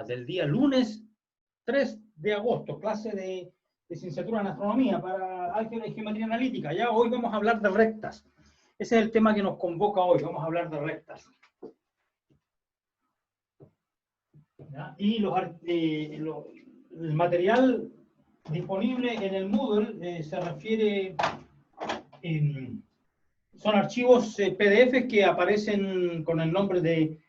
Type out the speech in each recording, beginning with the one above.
del día lunes 3 de agosto, clase de licenciatura en astronomía para álgebra y geometría analítica. Ya hoy vamos a hablar de rectas. Ese es el tema que nos convoca hoy, vamos a hablar de rectas. ¿Ya? Y el material disponible en el Moodle se refiere, son archivos PDF que aparecen con el nombre de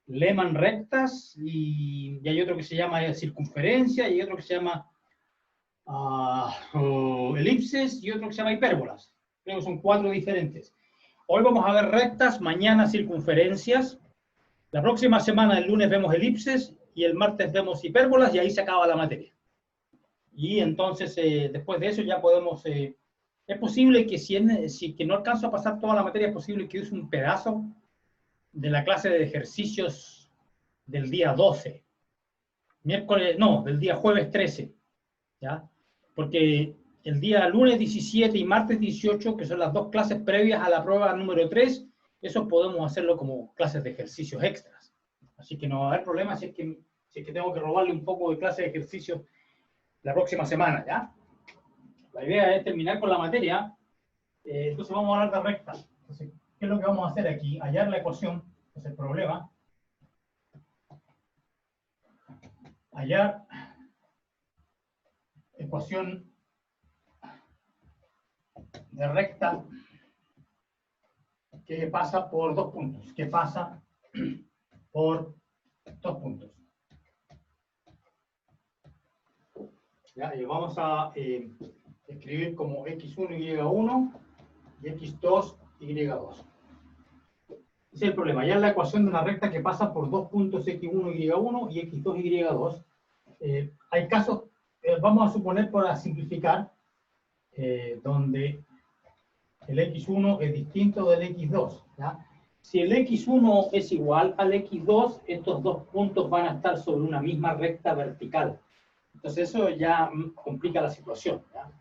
Lehmann rectas, y hay otro que se llama circunferencia, y otro que se llama elipses, y otro que se llama hipérbolas. Creo que son 4 diferentes. Hoy vamos a ver rectas, mañana circunferencias, la próxima semana, el lunes, vemos elipses, y el martes vemos hipérbolas, y ahí se acaba la materia. Y entonces, después de eso ya podemos... es posible que si que no alcanzo a pasar toda la materia, es posible que use un pedazo de la clase de ejercicios del día 12. Del día jueves 13. ¿Ya? Porque el día lunes 17 y martes 18, que son las 2 clases previas a la prueba número 3, eso podemos hacerlo como clases de ejercicios extras. Así que no va a haber problema si es que tengo que robarle un poco de clase de ejercicios la próxima semana, ¿ya? La idea es terminar con la materia. Entonces vamos a hablar de rectas. Entonces, ¿qué es lo que vamos a hacer aquí? Hallar la ecuación, es el problema. Hallar ecuación de recta que pasa por 2 puntos. Que pasa por 2 puntos. ¿Ya? Y vamos a escribir como x1, y1 y x2, y2. Ese es el problema. Ya es la ecuación de una recta que pasa por 2 puntos x1, y1 y x2, y2. Hay casos, vamos a suponer para simplificar, donde el x1 es distinto del x2. ¿Ya? Si el x1 es igual al x2, estos 2 puntos van a estar sobre una misma recta vertical. Entonces eso ya complica la situación. ¿Ya?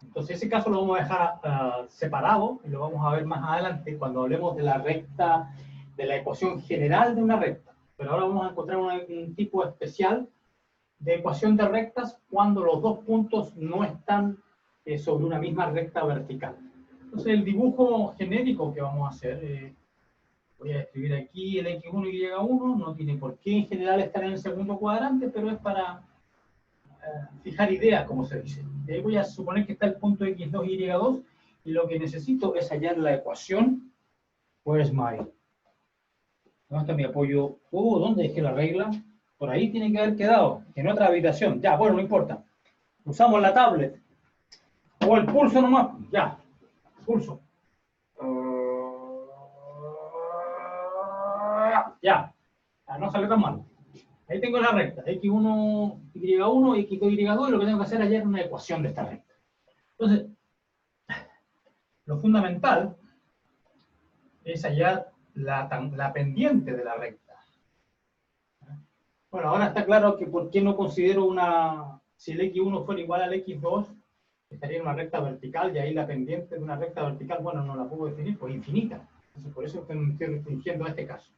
Entonces ese caso lo vamos a dejar separado y lo vamos a ver más adelante cuando hablemos de la recta, de la ecuación general de una recta. Pero ahora vamos a encontrar un tipo especial de ecuación de rectas cuando los 2 puntos no están sobre una misma recta vertical. Entonces el dibujo genérico que vamos a hacer, voy a escribir aquí el x1 y y1, no tiene por qué en general estar en el segundo cuadrante, pero es para fijar ideas, como se dice. Y ahí voy a suponer que está el punto x2 y y2, y lo que necesito es hallar la ecuación. Where's my... ¿Dónde está mi apoyo? ¿Dónde dejé la regla? Por ahí tiene que haber quedado, en otra habitación. Ya, bueno, no importa. Usamos la tablet. O el pulso nomás. Ya, pulso. Ya, no salió tan mal. Ahí tengo la recta, x1, y1 y x2, y2, y lo que tengo que hacer es hallar una ecuación de esta recta. Entonces, lo fundamental es hallar la pendiente de la recta. Bueno, ahora está claro que por qué no considero si el x1 fuera igual al x2, estaría en una recta vertical, y ahí la pendiente de una recta vertical, bueno, no la puedo definir, pues infinita. Entonces, por eso estoy restringiendo a este caso.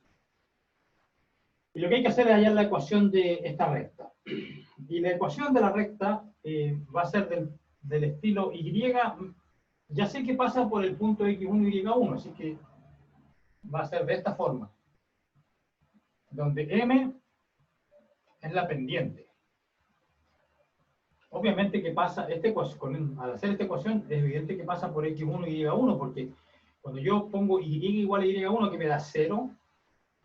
Y lo que hay que hacer es hallar la ecuación de esta recta. Y la ecuación de la recta va a ser del estilo y. Ya sé que pasa por el punto x1 y y1, así que va a ser de esta forma. Donde m es la pendiente. Obviamente que pasa, al hacer esta ecuación, es evidente que pasa por x1 y y1, porque cuando yo pongo y igual a y1, que me da 0,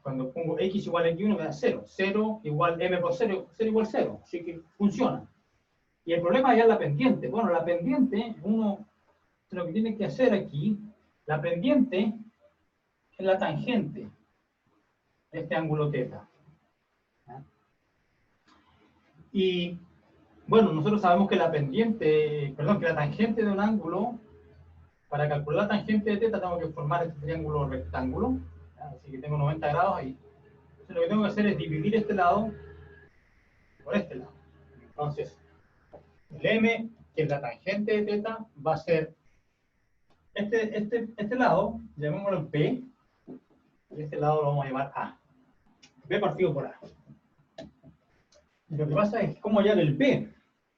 cuando pongo x igual a x1 me da 0. 0 igual m por 0, 0 igual 0. Así que funciona. Y el problema ya es la pendiente. Bueno, la pendiente, lo que tiene que hacer aquí, la pendiente es la tangente de este ángulo θ. Y, bueno, nosotros sabemos que la tangente de un ángulo, para calcular la tangente de θ, tengo que formar este triángulo rectángulo. Así que tengo 90 grados ahí. Entonces lo que tengo que hacer es dividir este lado por este lado. Entonces, el m, que es la tangente de θ, va a ser este lado, llamémoslo P, y este lado lo vamos a llamar A. P partido por A. Y lo que pasa es cómo hallar el P.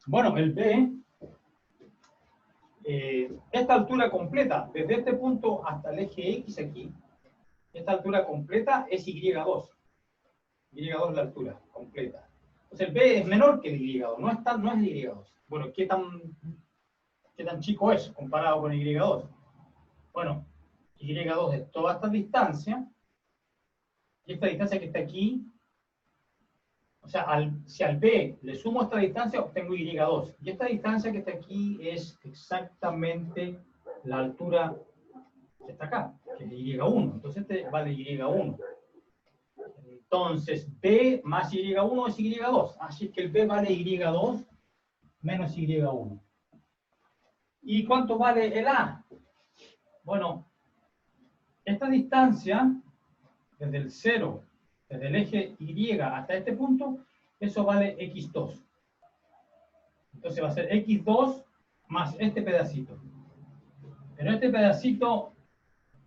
Bueno, el P, esta altura completa, desde este punto hasta el eje X aquí, esta altura completa es Y2. Y2 es la altura completa. Entonces el P es menor que el Y2, no es el Y2. Bueno, ¿qué tan chico es comparado con Y2? Bueno, Y2 es toda esta distancia, y esta distancia que está aquí, o sea, si al B le sumo esta distancia, obtengo Y2. Y esta distancia que está aquí es exactamente la altura que está acá, que es Y1. Entonces este vale Y1. Entonces, B más Y1 es Y2. Así que el B vale Y2 menos Y1. ¿Y cuánto vale el A? Bueno, esta distancia, desde el 0, desde el eje Y hasta este punto, eso vale X2. Entonces va a ser X2 más este pedacito. Pero este pedacito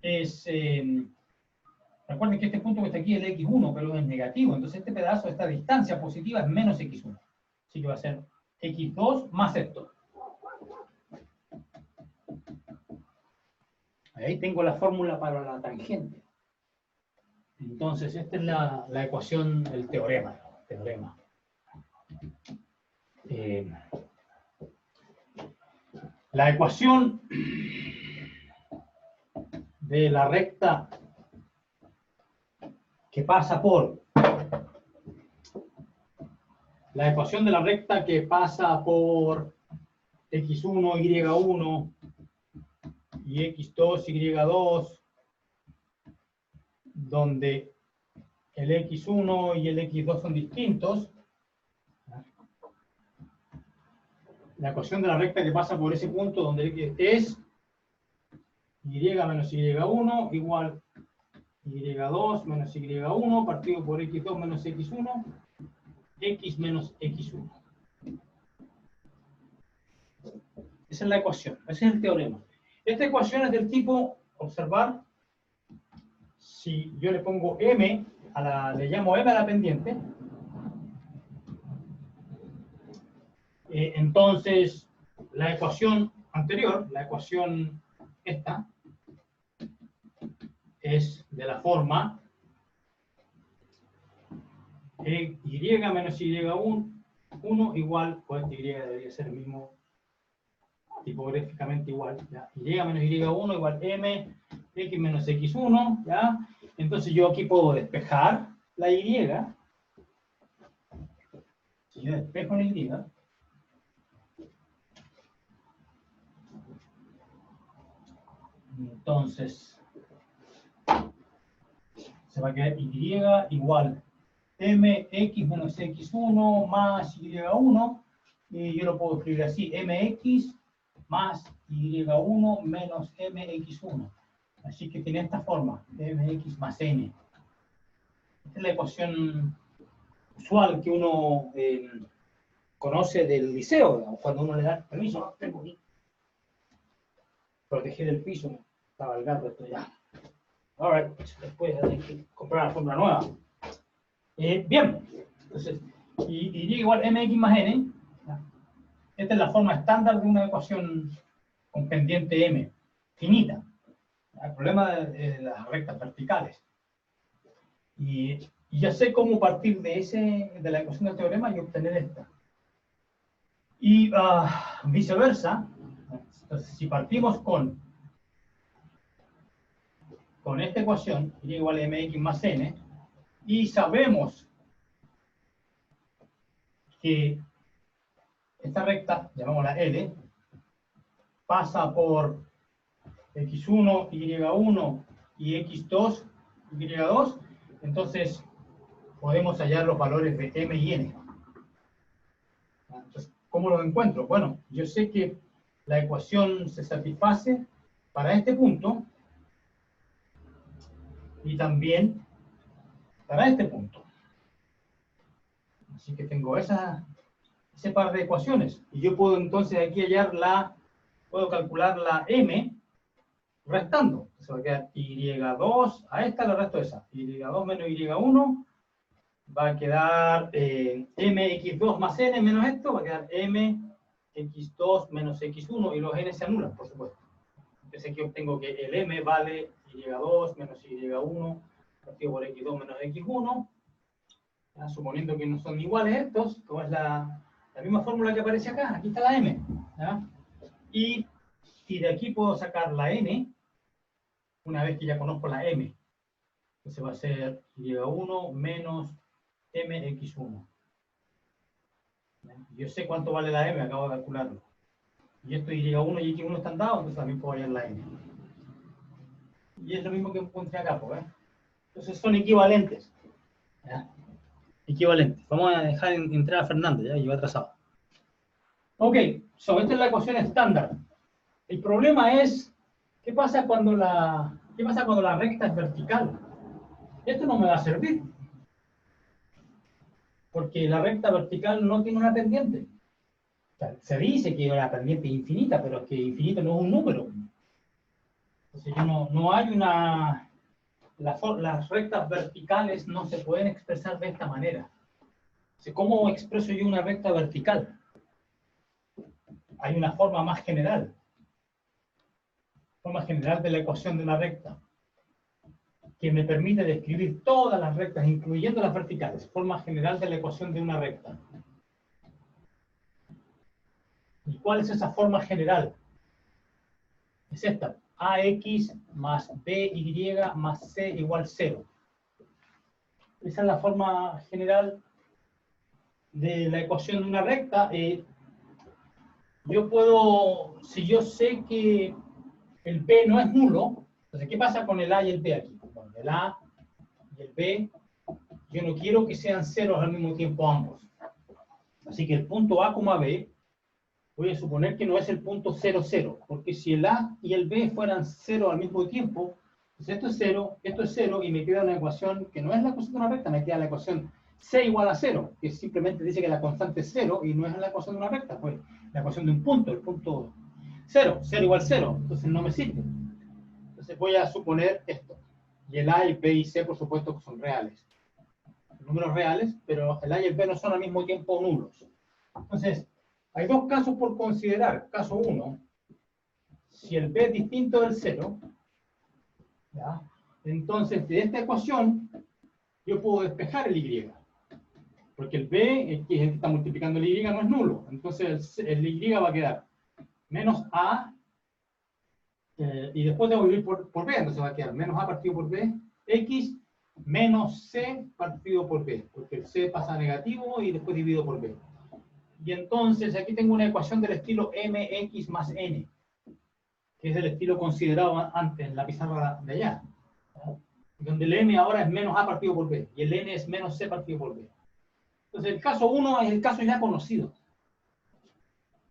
es... recuerden que este punto que está aquí es el X1, pero es negativo. Entonces este pedazo, esta distancia positiva es menos X1. Así que va a ser X2 más esto. Ahí tengo la fórmula para la tangente. Entonces, esta es la ecuación del teorema. La ecuación de la recta que pasa por... La ecuación de la recta que pasa por X1, Y1 y X2, Y2, donde el X1 y el X2 son distintos. La ecuación de la recta que pasa por ese punto donde X es Y menos Y1 igual Y2 menos Y1 partido por X2 menos X1, X menos X1. Esa es la ecuación, ese es el teorema. Esta ecuación es del tipo, observar, si yo le pongo M, le llamo M a la pendiente, entonces la ecuación anterior, la ecuación esta, es de la forma Y menos Y1 igual, pues Y debería ser el mismo, tipográficamente igual, ¿ya? Y menos Y1 igual M, X menos X1, ¿ya? Entonces yo aquí puedo despejar la Y. Si yo despejo la Y, entonces se va a quedar Y igual MX menos X1 más Y1, y yo lo puedo escribir así, MX más Y1 menos MX1. Así que tiene esta forma, MX más N. Esta es la ecuación usual que uno conoce del liceo, cuando uno le da permiso, tengo que proteger el piso, estaba el gato esto ya. Ahora, después hay que comprar la fórmula nueva. Bien, entonces, y igual mx más n. Esta es la forma estándar de una ecuación con pendiente m, finita. El problema de las rectas verticales. Y ya sé cómo partir de la ecuación del teorema y obtener esta. Y viceversa, entonces si partimos con esta ecuación, y igual a mx más n, y sabemos que esta recta, llamémosla L, pasa por X1, Y1 y X2, Y2, entonces podemos hallar los valores de M y N. Entonces, ¿cómo los encuentro? Bueno, yo sé que la ecuación se satisface para este punto y también para este punto. Así que tengo ese par de ecuaciones. Y yo puedo entonces aquí hallar puedo calcular la M restando. Se va a quedar Y2, a esta le resto esa. Y2 menos Y1 va a quedar mx2 más n menos esto, va a quedar mx2 menos x1 y los n se anulan, por supuesto. Entonces aquí obtengo que el m vale y2 menos y1 partido por x2 menos x1, ¿ya? Suponiendo que no son iguales estos, como es la misma fórmula que aparece acá, aquí está la m, ¿ya? Y de aquí puedo sacar la n, una vez que ya conozco la m. Entonces va a ser y1 menos mx1. Yo sé cuánto vale la m, acabo de calcularlo. Y esto y1 y x1 están dados, entonces también puedo hallar la n. Y es lo mismo que encontré acá, pues, ¿eh? Entonces son equivalentes. ¿Ya? Equivalentes. Vamos a dejar entrar a Fernando, ya lleva atrasado. Ok, esta es la ecuación estándar. El problema es, ¿qué pasa cuando la recta es vertical? Esto no me va a servir. Porque la recta vertical no tiene una pendiente. O sea, se dice que la pendiente es infinita, pero es que infinito no es un número. Entonces no hay una... Las rectas verticales no se pueden expresar de esta manera. Entonces, ¿cómo expreso yo una recta vertical? Hay una forma más general. Forma general de la ecuación de una recta, que me permite describir todas las rectas, incluyendo las verticales. Forma general de la ecuación de una recta. ¿Y cuál es esa forma general? Es esta. AX más BY más C igual 0. Esa es la forma general de la ecuación de una recta. Yo puedo, si yo sé que el B no es nulo, entonces, ¿qué pasa con el A y el B aquí? Con el A y el B, yo no quiero que sean ceros al mismo tiempo ambos. Así que el punto A, B, voy a suponer que no es el punto 0, 0, porque si el A y el B fueran 0 al mismo tiempo, pues esto es 0, y me queda una ecuación que no es la ecuación de una recta, me queda la ecuación C igual a 0, que simplemente dice que la constante es 0 y no es la ecuación de una recta, pues la ecuación de un punto, el punto 0, 0 igual 0, entonces no me sirve. Entonces voy a suponer esto, y el A, el B y C por supuesto que son reales, números reales, pero el A y el B no son al mismo tiempo nulos. Entonces, hay dos casos por considerar. Caso 1, si el B es distinto del 0, ¿ya? Entonces de esta ecuación yo puedo despejar el Y. Porque el B, que es el que está multiplicando el Y, no es nulo. Entonces el Y va a quedar menos A, y después debo dividir por B, entonces va a quedar menos A partido por B, X menos C partido por B, porque el C pasa a negativo y después divido por B. Y entonces aquí tengo una ecuación del estilo mx más n, que es el estilo considerado antes en la pizarra de allá, donde el m ahora es menos a partido por b, y el n es menos c partido por b. Entonces el caso 1 es el caso ya conocido.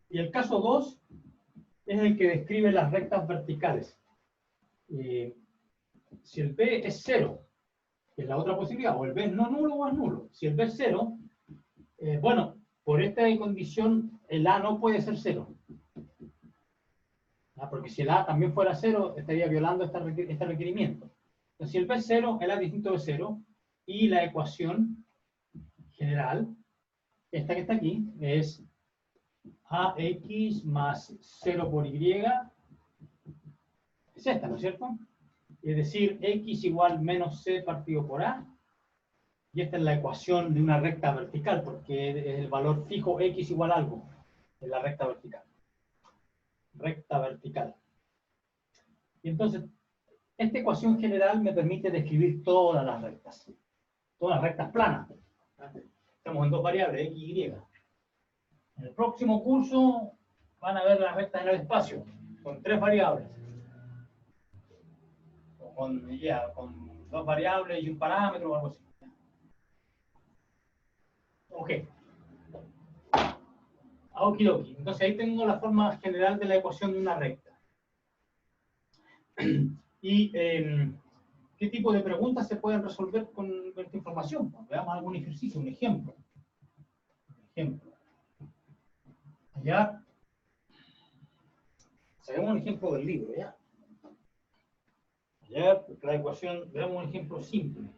Y el caso 2 es el que describe las rectas verticales. Si el b es 0, que es la otra posibilidad, o el b es no nulo o es nulo. Si el b es 0, bueno, por esta condición el a no puede ser 0. Porque si el A también fuera 0, estaría violando este requerimiento. Entonces, si el B es 0, el A es distinto de 0, y la ecuación general, esta que está aquí, es AX más 0 por Y, es esta, ¿no es cierto? Es decir, X igual menos C partido por A, y esta es la ecuación de una recta vertical, porque es el valor fijo X igual a algo, en la recta vertical. Recta vertical. Y entonces, esta ecuación general me permite describir todas las rectas planas. Estamos en dos variables, x y y. En el próximo curso van a ver las rectas en el espacio, con 3 variables. O con 2 variables y un parámetro o algo así. Ok. Okidoki. Entonces ahí tengo la forma general de la ecuación de una recta. Y ¿qué tipo de preguntas se pueden resolver con esta información? Veamos algún ejercicio, un ejemplo. Ya, sabemos un ejemplo del libro, ¿ya? Ya, la ecuación, veamos un ejemplo simple.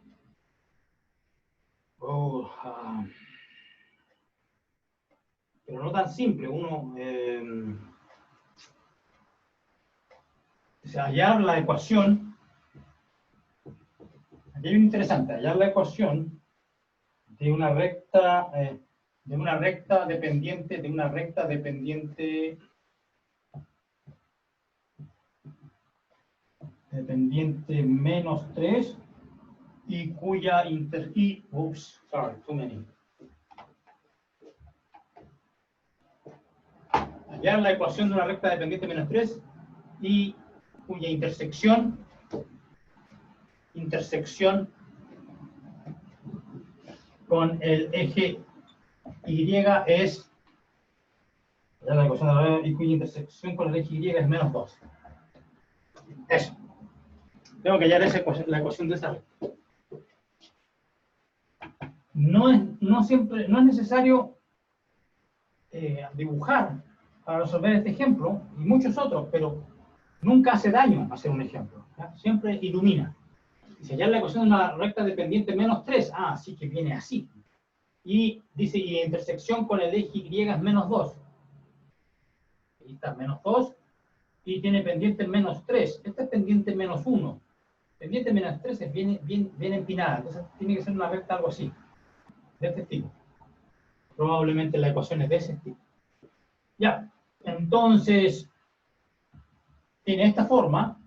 Pero no tan simple. Hallar la ecuación. Aquí hay un interesante, hallar la ecuación de una recta dependiente menos 3 y cuya hallar la ecuación de una recta dependiente menos 3 y cuya intersección con el eje Y es la ecuación y cuya intersección con el eje Y es menos 2. Eso. Tengo que hallar la ecuación de esa recta. No es necesario dibujar para resolver este ejemplo y muchos otros, pero nunca hace daño hacer un ejemplo. ¿Ya? Siempre ilumina. Si hallar la ecuación de una recta dependiente menos 3, sí que viene así. Y dice, y intersección con el eje Y es menos 2. Ahí está, menos 2. Y tiene pendiente menos 3. Esta es pendiente menos 1. Pendiente menos 3 es bien empinada. Entonces tiene que ser una recta algo así. De este tipo. Probablemente la ecuación es de ese tipo. Ya. Entonces, tiene esta forma.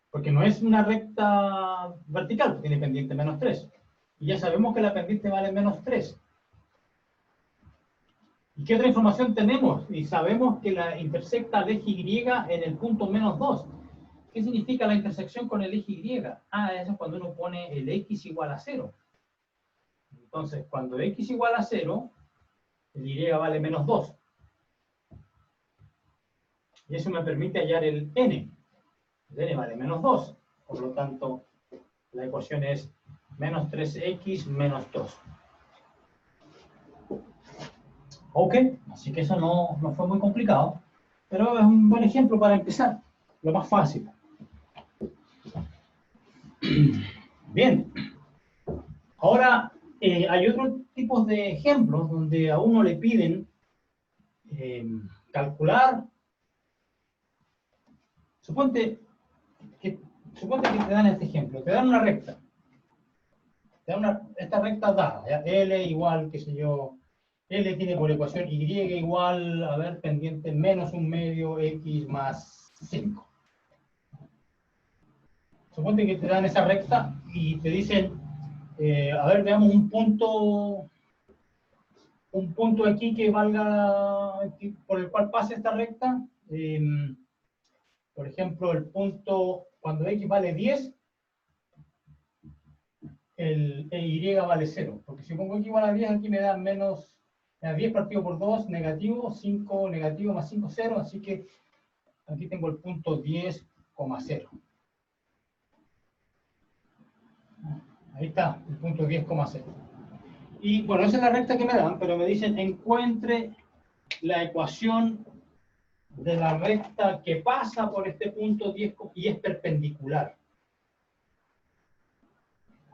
Porque no es una recta vertical, porque tiene pendiente menos 3. Y ya sabemos que la pendiente vale menos 3. ¿Y qué otra información tenemos? Y sabemos que la intersecta al eje Y en el punto menos 2. ¿Qué significa la intersección con el eje Y? Eso es cuando uno pone el X igual a 0. Entonces, cuando X igual a 0, el Y vale menos 2. Y eso me permite hallar el N. El N vale menos 2. Por lo tanto, la ecuación es menos 3X menos 2. Ok, así que eso no fue muy complicado, pero es un buen ejemplo para empezar, lo más fácil. Bien, ahora hay otros tipos de ejemplos donde a uno le piden calcular. Suponte que te dan este ejemplo, te dan una recta, esta recta dada, ¿ya? L igual, qué sé yo, L tiene por ecuación Y igual, a ver, pendiente menos un medio X más 5. Suponte que te dan esa recta y te dicen, a ver, veamos un punto aquí que valga, por el cual pase esta recta. Por ejemplo, el punto, cuando X vale 10, el Y vale 0. Porque si pongo X igual a 10, aquí me da menos, 10 partido por 2, negativo, 5 negativo más 5, 0. Así que aquí tengo el punto 10,0. Ahí está, el punto 10,0. Y bueno, esa es la recta que me dan, pero me dicen encuentre la ecuación de la recta que pasa por este punto 10 y es perpendicular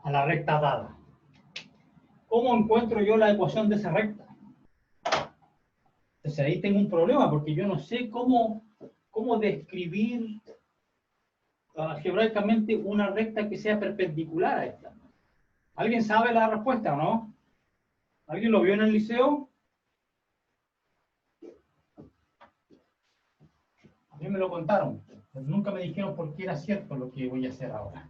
a la recta dada. ¿Cómo encuentro yo la ecuación de esa recta? Entonces ahí tengo un problema porque yo no sé cómo describir algebraicamente una recta que sea perpendicular a esta. ¿Alguien sabe la respuesta o no? ¿Alguien lo vio en el liceo? A mí me lo contaron, pero nunca me dijeron por qué era cierto lo que voy a hacer ahora.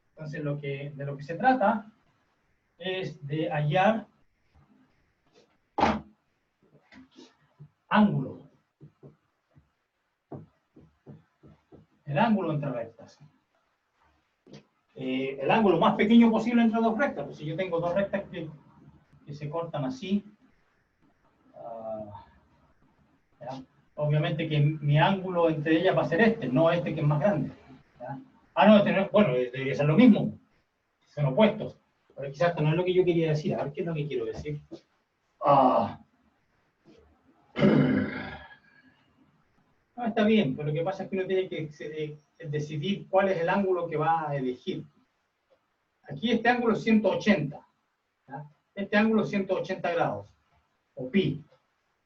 Entonces, de lo que se trata es de hallar ángulo. El ángulo entre rectas. El ángulo más pequeño posible entre dos rectas. Pues si yo tengo dos rectas que se cortan así, obviamente que mi ángulo entre ellas va a ser este, no este que es más grande. ¿Ya? No, este no es, bueno, debería ser lo mismo. Son opuestos. Pero quizás esto no es lo que yo quería decir. A ver qué es lo que quiero decir. No, está bien, pero lo que pasa es que uno tiene que decidir cuál es el ángulo que va a elegir. aquí este ángulo es 180. ¿Ya? Este ángulo es 180 grados, o pi.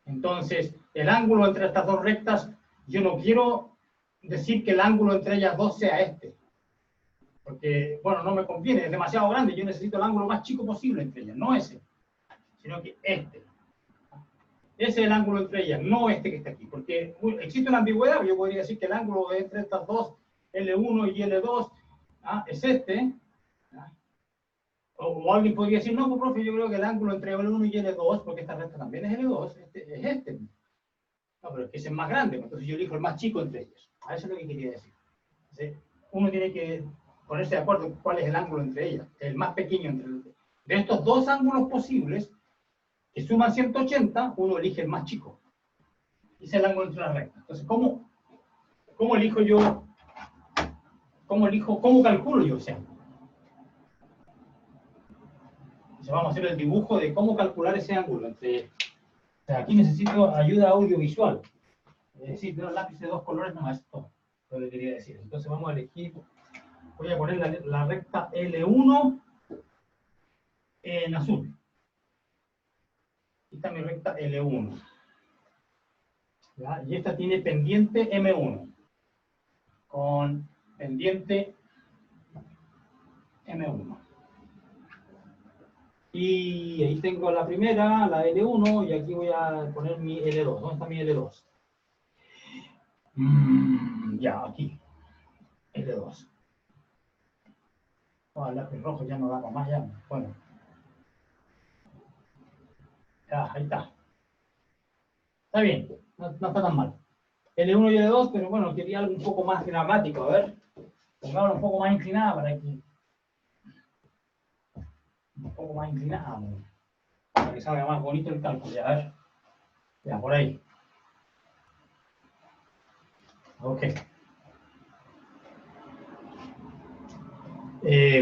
Entonces, el ángulo entre estas dos rectas, yo no quiero decir que el ángulo entre ellas dos sea este. Porque, bueno, no me conviene, es demasiado grande. Yo necesito el ángulo más chico posible entre ellas, no ese, sino que este. Ese es el ángulo entre ellas, no este que está aquí. Porque existe una ambigüedad, yo podría decir que el ángulo entre estas dos, L1 y L2, es este. O alguien podría decir, no, pues, profe, yo creo que el ángulo entre L1 y L2, porque esta recta también es L2, es este. No, pero es que ese es más grande, entonces yo elijo el más chico entre ellos. A eso es lo que quería decir. Entonces, uno tiene que ponerse de acuerdo cuál es el ángulo entre ellas, el más pequeño entre los dos. De estos dos ángulos posibles, que suman 180, uno elige el más chico. Ese es el ángulo entre las rectas. Entonces, ¿cómo elijo yo? ¿Cómo calculo yo ese ángulo? Entonces, vamos a hacer el dibujo de cómo calcular ese ángulo entre... O sea, aquí necesito ayuda audiovisual. Es decir, de un lápiz de dos colores no es todo lo que quería decir. Entonces vamos a elegir, voy a poner la recta L1 en azul. Aquí está mi recta L1. ¿Ya? Y esta tiene pendiente M1. Con pendiente M1. Y ahí tengo la primera, la L1, y aquí voy a poner mi L2. ¿Dónde está mi L2? Ya, aquí. L2. El lápiz rojo ya no da para más, ya. Bueno. Ya, ahí está. Está bien, no está tan mal. L1 y L2, pero bueno, quería algo un poco más dramático. A ver, pongámoslo un poco más inclinada para que... Un poco más inclinada, para que salga más bonito el cálculo. Ya, a ver. Ya, por ahí. Ok.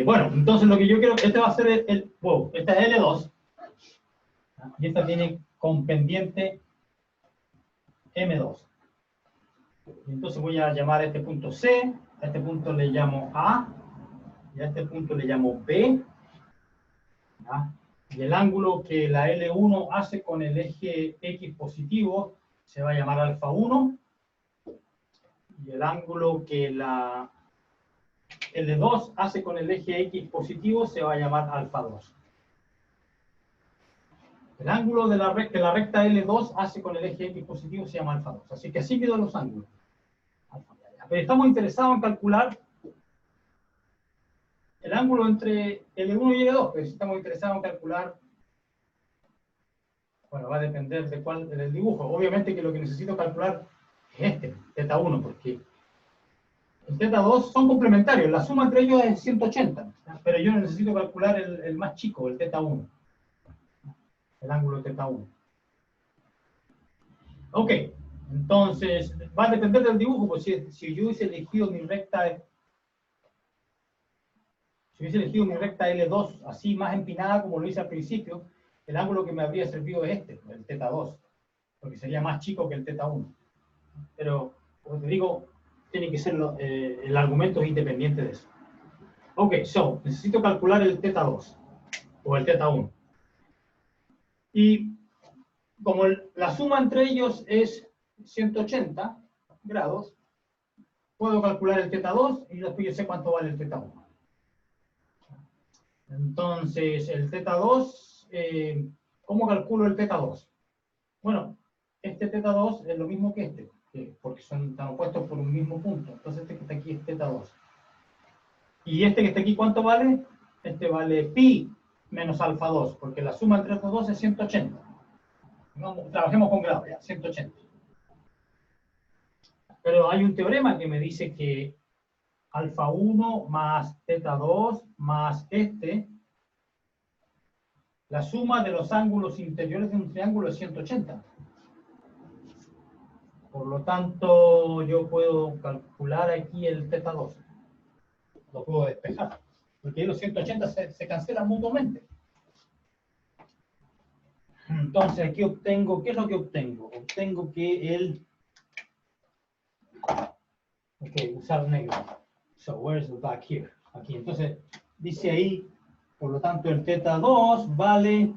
Bueno, entonces lo que yo quiero, este va a ser esta es L2, y esta tiene con pendiente M2. Y entonces voy a llamar a este punto C, a este punto le llamo A, y a este punto le llamo B. ¿Ya? Y el ángulo que la L1 hace con el eje X positivo se va a llamar alfa 1, y el ángulo que la L2 hace con el eje X positivo se va a llamar alfa 2. El ángulo de que la recta L2 hace con el eje X positivo se llama alfa 2. Así que así quedan los ángulos. Pero estamos interesados en calcular el ángulo entre L1 y L2. Pero si estamos interesados en calcular, bueno, va a depender de cuál del dibujo. Obviamente que lo que necesito calcular es este, θ1, porque el θ2 son complementarios. La suma entre ellos es 180. Pero yo necesito calcular el más chico, el θ1. El ángulo θ1. Ok, entonces va a depender del dibujo, pues si yo hubiese elegido mi recta, L2 así más empinada como lo hice al principio, el ángulo que me habría servido es este, el θ2, porque sería más chico que el θ1. Pero, como te digo, tiene que ser el argumento es independiente de eso. Ok, necesito calcular el θ2 o el θ1. Y como la suma entre ellos es 180 grados, puedo calcular el θ2 y después yo sé cuánto vale el θ1. Entonces, el θ2, ¿cómo calculo el θ2? Bueno, este θ2 es lo mismo que este, porque están opuestos por un mismo punto. Entonces, este que está aquí es θ2. Y este que está aquí, ¿cuánto vale? Este vale pi menos alfa 2, porque la suma entre estos dos es 180. Trabajemos con grados, ya, 180. Pero hay un teorema que me dice que alfa 1 más θ2 más la suma de los ángulos interiores de un triángulo es 180. Por lo tanto, yo puedo calcular aquí el θ2. Lo puedo despejar, porque los 180 se cancelan mutuamente. Entonces, aquí obtengo, ¿qué es lo que obtengo? Obtengo que usar negro. So, where is the back here? Aquí, entonces, dice ahí, por lo tanto, el teta 2 vale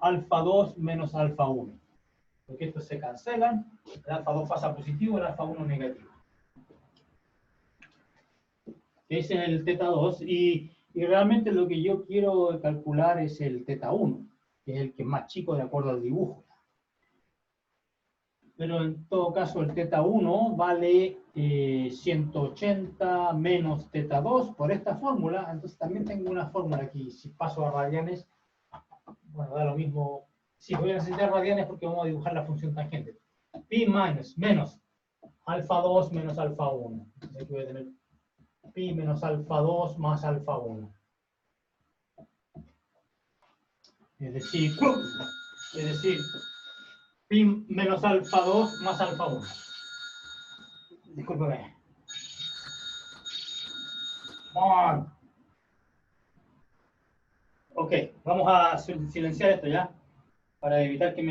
alfa 2 menos alfa 1. Porque estos se cancelan, el alfa 2 pasa positivo, el alfa 1 negativo. Ese es el teta 2 y realmente lo que yo quiero calcular es el teta 1, que es el que es más chico de acuerdo al dibujo. Pero en todo caso el teta 1 vale 180 menos teta 2 por esta fórmula. Entonces también tengo una fórmula aquí. Si paso a radianes, bueno, da lo mismo. Sí, voy a necesitar radianes porque vamos a dibujar la función tangente. Pi menos alfa 2 menos alfa 1. Entonces aquí voy a tener pi menos alfa 2 más alfa 1. Es decir, pi menos alfa 2 más alfa 1. Discúlpeme. Ok, vamos a silenciar esto ya, para evitar que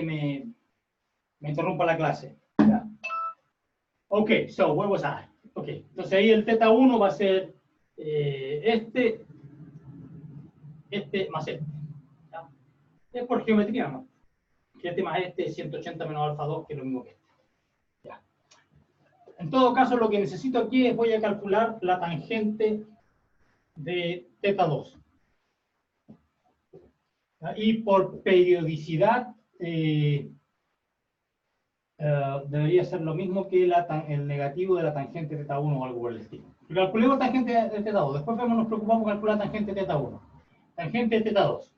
me interrumpa la clase. Ya. Ok, so, where was I? Ok, entonces ahí el teta 1 va a ser este más este. ¿Ya? Es por geometría, ¿no? Este más este es 180 menos alfa 2, que es lo mismo que este. Ya. En todo caso, lo que necesito aquí es voy a calcular la tangente de teta 2. Y por periodicidad debería ser lo mismo que el negativo de la tangente teta 1 o algo por el estilo. Calculemos tangente de teta 2. Después nos preocupamos de calcular tangente teta 1. Tangente de teta 2.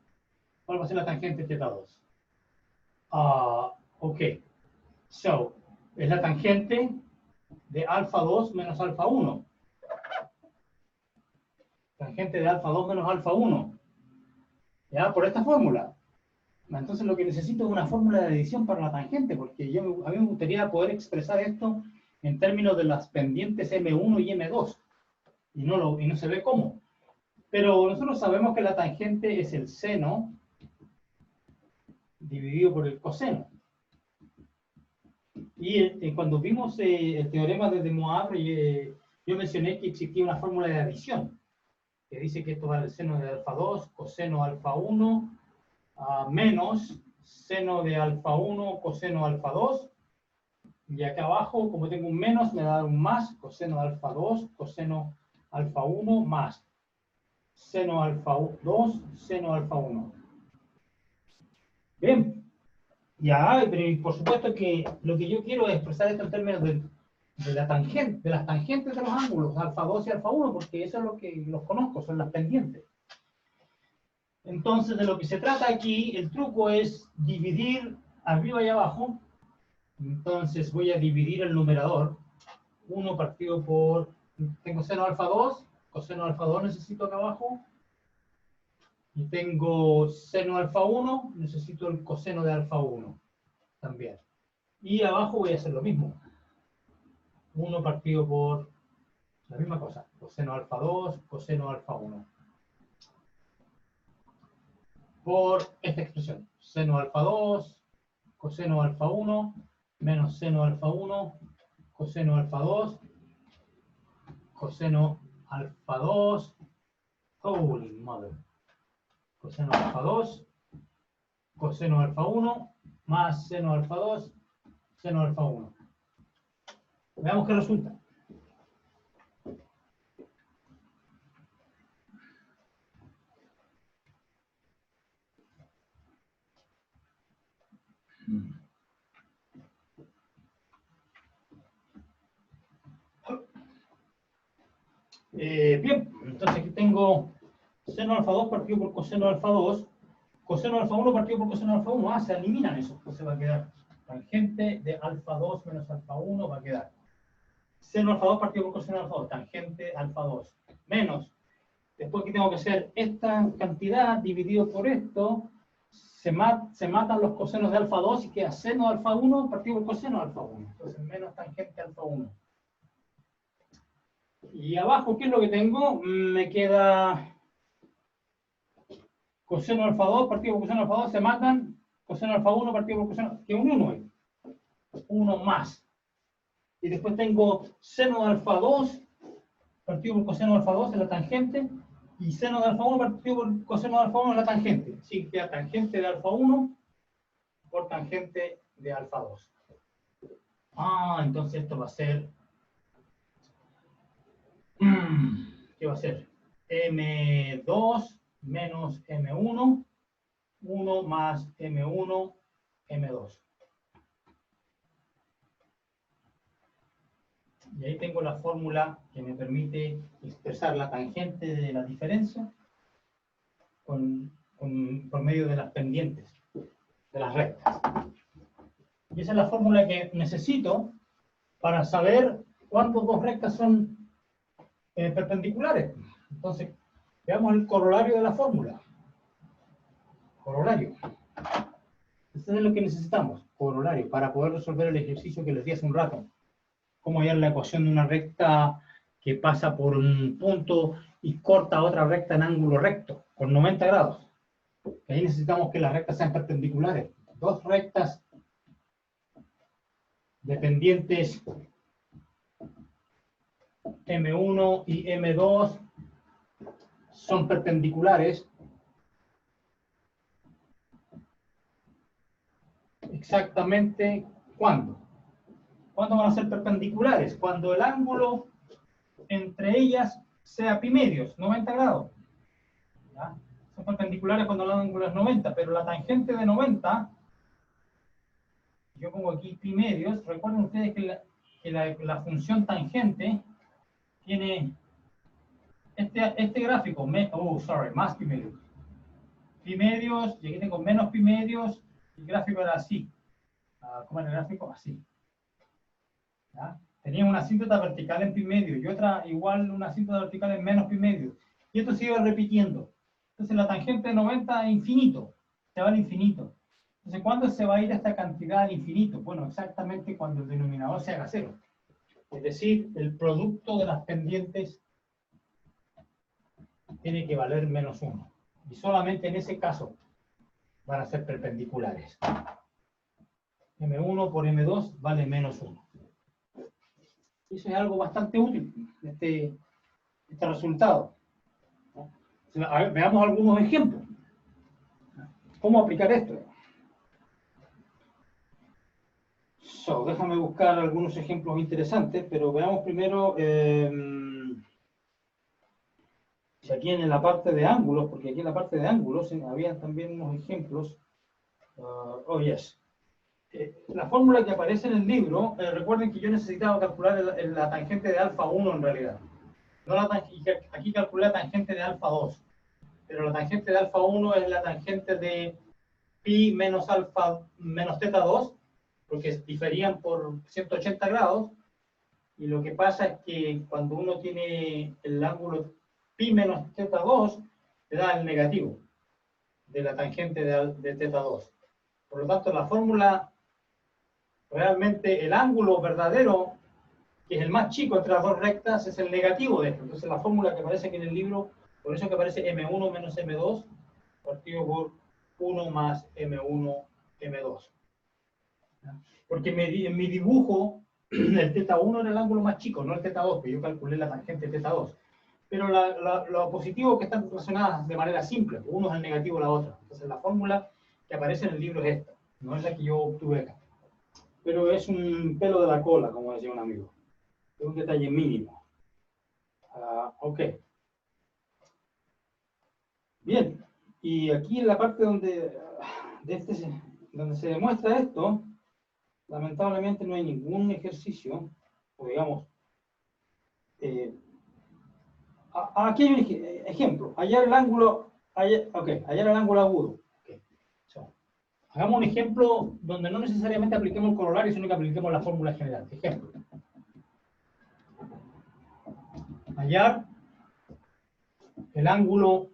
¿Cuál va a ser la tangente de teta 2? Ok. So, es la tangente de alfa 2 menos alfa 1. Tangente de alfa 2 menos alfa 1. ¿Ya? Por esta fórmula. Entonces lo que necesito es una fórmula de adición para la tangente, porque a mí me gustaría poder expresar esto en términos de las pendientes M1 y M2. Y no se ve cómo. Pero nosotros sabemos que la tangente es el seno dividido por el coseno. Y cuando vimos el teorema de De Moivre, yo mencioné que existía una fórmula de adición, que dice que esto vale el seno de alfa 2, coseno alfa 1, menos seno de alfa 1, coseno alfa 2. Y acá abajo, como tengo un menos, me da un más, coseno alfa 2, coseno alfa 1, más seno alfa 2, seno alfa 1. Bien. Ya, pero por supuesto que lo que yo quiero es expresar esto en términos de las tangentes de los ángulos, alfa 2 y alfa 1, porque eso es lo que los conozco, son las pendientes. Entonces, de lo que se trata aquí, el truco es dividir arriba y abajo. Entonces, voy a dividir el numerador. 1 partido por, tengo seno alfa 2, coseno alfa 2 necesito acá abajo. Y tengo seno alfa 1, necesito el coseno de alfa 1 también. Y abajo voy a hacer lo mismo. 1 partido por la misma cosa. Coseno alfa 2, coseno alfa 1. Por esta expresión. Seno alfa 2, coseno alfa 1, menos seno alfa 1, coseno alfa 2, coseno alfa 2, holy mother. Coseno alfa 2, coseno alfa 1, más seno alfa 2, seno alfa 1. Veamos qué resulta. Bien, entonces aquí tengo seno alfa 2 partido por coseno alfa 2, coseno alfa 1 partido por coseno alfa 1. Se eliminan eso. Entonces va a quedar tangente de alfa 2 menos alfa 1, va a quedar seno alfa 2 partido por coseno alfa 2, tangente alfa 2, menos, después que tengo que hacer esta cantidad dividido por esto, se matan los cosenos de alfa 2 y queda seno de alfa 1 partido por coseno de alfa 1. Entonces menos tangente alfa 1. Y abajo, ¿qué es lo que tengo? Me queda coseno alfa 2 partido por coseno alfa 2, se matan, coseno alfa 1 partido por coseno, que un 1 ahí. 1 más. Y después tengo seno de alfa 2 partido por coseno de alfa 2 es la tangente, y seno de alfa 1 partido por coseno de alfa 1 es la tangente. Así que tangente de alfa 1 por tangente de alfa 2. Entonces esto va a ser... ¿Qué va a ser? M2 menos M1, 1 más M1, M2. Y ahí tengo la fórmula que me permite expresar la tangente de la diferencia por medio de las pendientes, de las rectas. Y esa es la fórmula que necesito para saber cuándo dos rectas son perpendiculares. Entonces, veamos el corolario de la fórmula. Corolario. Eso es lo que necesitamos, corolario, para poder resolver el ejercicio que les di hace un rato. Cómo hallar la ecuación de una recta que pasa por un punto y corta otra recta en ángulo recto, con 90 grados. Ahí necesitamos que las rectas sean perpendiculares. Dos rectas dependientes M1 y M2 son perpendiculares exactamente ¿cuándo? ¿Cuándo van a ser perpendiculares? Cuando el ángulo entre ellas sea pi medios, 90 grados. ¿Ya? Son perpendiculares cuando el ángulo es 90, pero la tangente de 90, yo pongo aquí pi medios, recuerden ustedes que la función tangente tiene este gráfico, más pi medios. Pi medios, y aquí tengo menos pi medios, y el gráfico era así. ¿Cómo era el gráfico? Así. ¿Ya? Tenía una asíntota vertical en pi medio y otra igual una asíntota vertical en menos pi medio. Y esto se iba repitiendo. Entonces la tangente de 90 es infinito, se va al infinito. Entonces, ¿cuándo se va a ir a esta cantidad al infinito? Bueno, exactamente cuando el denominador se haga cero. Es decir, el producto de las pendientes tiene que valer menos 1. Y solamente en ese caso van a ser perpendiculares. M1 por M2 vale menos 1. Eso es algo bastante útil, este resultado. A ver, veamos algunos ejemplos. ¿Cómo aplicar esto? Déjame buscar algunos ejemplos interesantes, pero veamos primero aquí en la parte de ángulos, porque aquí en la parte de ángulos había también unos ejemplos. Yes. La fórmula que aparece en el libro, recuerden que yo necesitaba calcular la tangente de alfa 1 en realidad. No aquí calculé la tangente de alfa 2, pero la tangente de alfa 1 es la tangente de pi menos alfa menos teta 2, porque diferían por 180 grados, y lo que pasa es que cuando uno tiene el ángulo pi menos teta 2, te da el negativo de la tangente de teta 2. Por lo tanto, la fórmula, realmente el ángulo verdadero, que es el más chico entre las dos rectas, es el negativo de esto. Entonces la fórmula que aparece aquí en el libro, por eso que aparece M1 menos M2, partido por 1 más M1, M2. Porque en mi dibujo, el teta 1 era el ángulo más chico, no el teta 2, que yo calculé la tangente de teta 2. Pero lo positivo que están relacionadas de manera simple, uno es el negativo de la otra. Entonces la fórmula que aparece en el libro es esta, no es la que yo obtuve acá. Pero es un pelo de la cola, como decía un amigo. Es un detalle mínimo. Ok. Bien. Y aquí en la parte donde se demuestra esto, lamentablemente no hay ningún ejercicio, o digamos, aquí hay un ejemplo. Hallar el ángulo, hallar el ángulo agudo. Okay. Hagamos un ejemplo donde no necesariamente apliquemos el corolario, sino que apliquemos la fórmula general. Ejemplo. Hallar el ángulo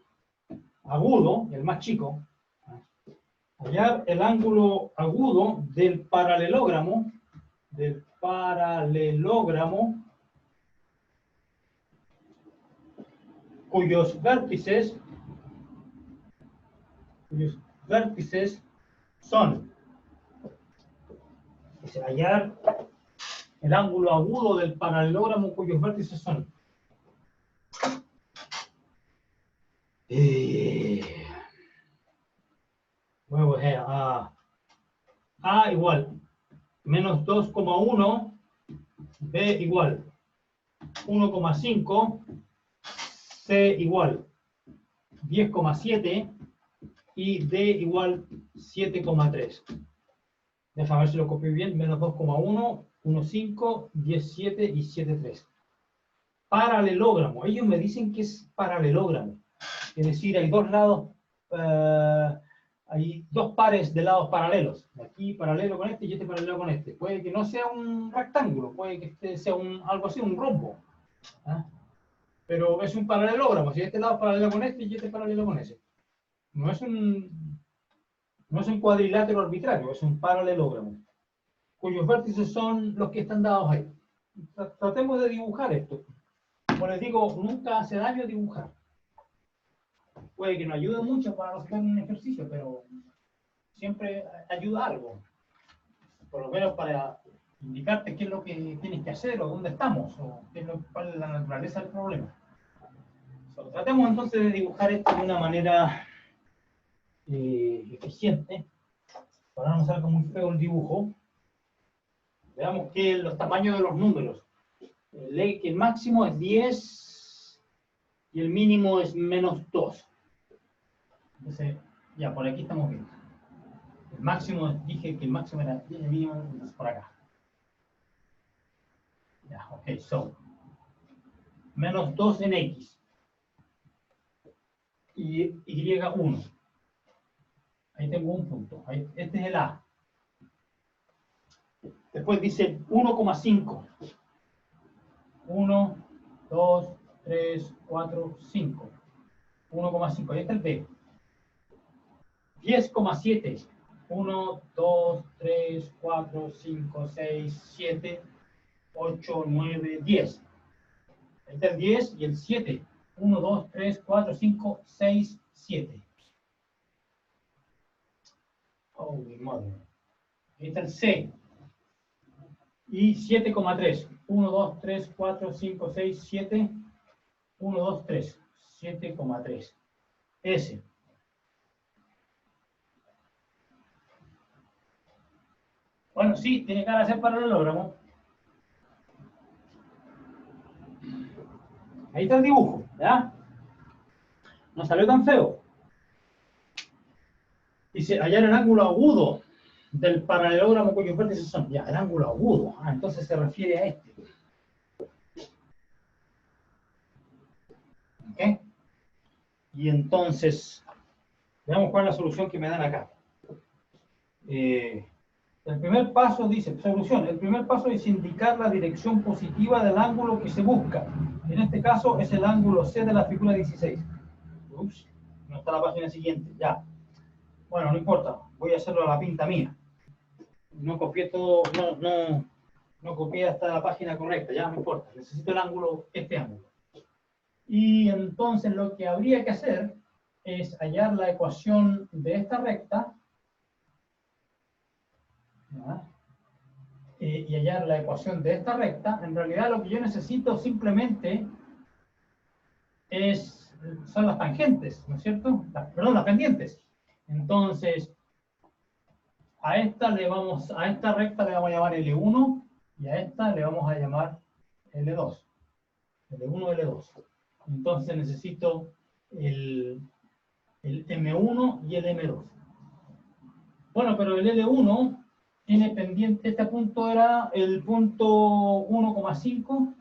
agudo, el más chico. Hallar el ángulo agudo del paralelógramo, cuyos vértices son, hallar el ángulo agudo del paralelógramo cuyos vértices son Luego A igual menos 2,1, B igual 1,5, C igual 10,7 y D igual 7,3. Déjame ver si lo copio bien. Menos 2,1, 1,5, 10,7 y 7,3. Paralelogramo. Ellos me dicen que es paralelogramo. Es decir, hay dos lados, hay dos pares de lados paralelos. Aquí paralelo con este y este paralelo con este. Puede que no sea un rectángulo, puede que este sea algo así, un rombo. ¿Ah? Pero es un paralelogramo. Si este lado es paralelo con este y este paralelo con ese. No es un cuadrilátero arbitrario, es un paralelogramo, cuyos vértices son los que están dados ahí. Tratemos de dibujar esto. Como les digo, nunca hace daño dibujar. Puede que no ayude mucho para los que hacen un ejercicio, pero siempre ayuda algo. Por lo menos para indicarte qué es lo que tienes que hacer o dónde estamos, o cuál es la naturaleza del problema. Tratemos entonces de dibujar esto de una manera eficiente, para no salga muy feo el dibujo. Veamos que los tamaños de los números. Que el máximo es 10 y el mínimo es menos 2. Entonces, ya, por aquí estamos bien. El máximo, dije que el máximo era 10 y el mínimo es por acá. Ya, ok, so. Menos 2 en X. Y Y1. Ahí tengo un punto. Este es el A. Después dice 1,5. 1, 2, 3, 4, 5. 1,5. Ahí está el B. 10,7. 1, 2, 3, 4, 5, 6, 7, 8, 9, 10. Ahí está el 10 y el 7. 1, 2, 3, 4, 5, 6, 7. Oh, mi madre. Ahí está el C. Y 7,3. 1, 2, 3, 4, 5, 6, 7. 1, 2, 3. 7,3. S. Bueno, sí, tiene que hacer paralelogramo. Ahí está el dibujo, ¿ya? No salió tan feo. Dice, hallar el ángulo agudo del paralelogramo cuyos vértices son. Ya, el ángulo agudo. Ah, entonces se refiere a este. ¿Ok? Y entonces, veamos cuál es la solución que me dan acá. El primer paso dice, solución, el primer paso es indicar la dirección positiva del ángulo que se busca. En este caso es el ángulo C de la figura 16. Ups, no está la página siguiente, ya. Bueno, no importa, voy a hacerlo a la pinta mía. No copié todo, no copié hasta la página correcta, ya no importa. Necesito el ángulo, este ángulo. Y entonces lo que habría que hacer es hallar la ecuación de esta recta, ¿ya? Y hallar la ecuación de esta recta. En realidad lo que yo necesito simplemente son las tangentes, ¿no es cierto? Perdón, las pendientes. Entonces, a esta recta le vamos a llamar L1 y a esta le vamos a llamar L2. L1, L2. Entonces necesito el M1 y el M2. Bueno, pero el L1 tiene pendiente, este punto era el punto 1,5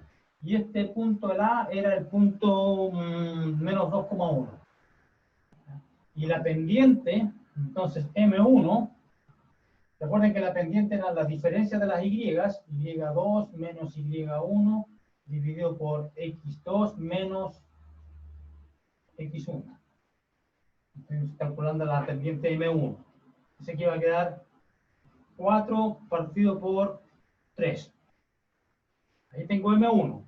y este punto del A era el punto menos 2,1. Y la pendiente, entonces M1, recuerden que la pendiente era la diferencia de las Y, Y2 menos Y1 dividido por X2 menos X1. Estoy calculando la pendiente M1. Dice que va a quedar 4 partido por 3. Ahí tengo M1.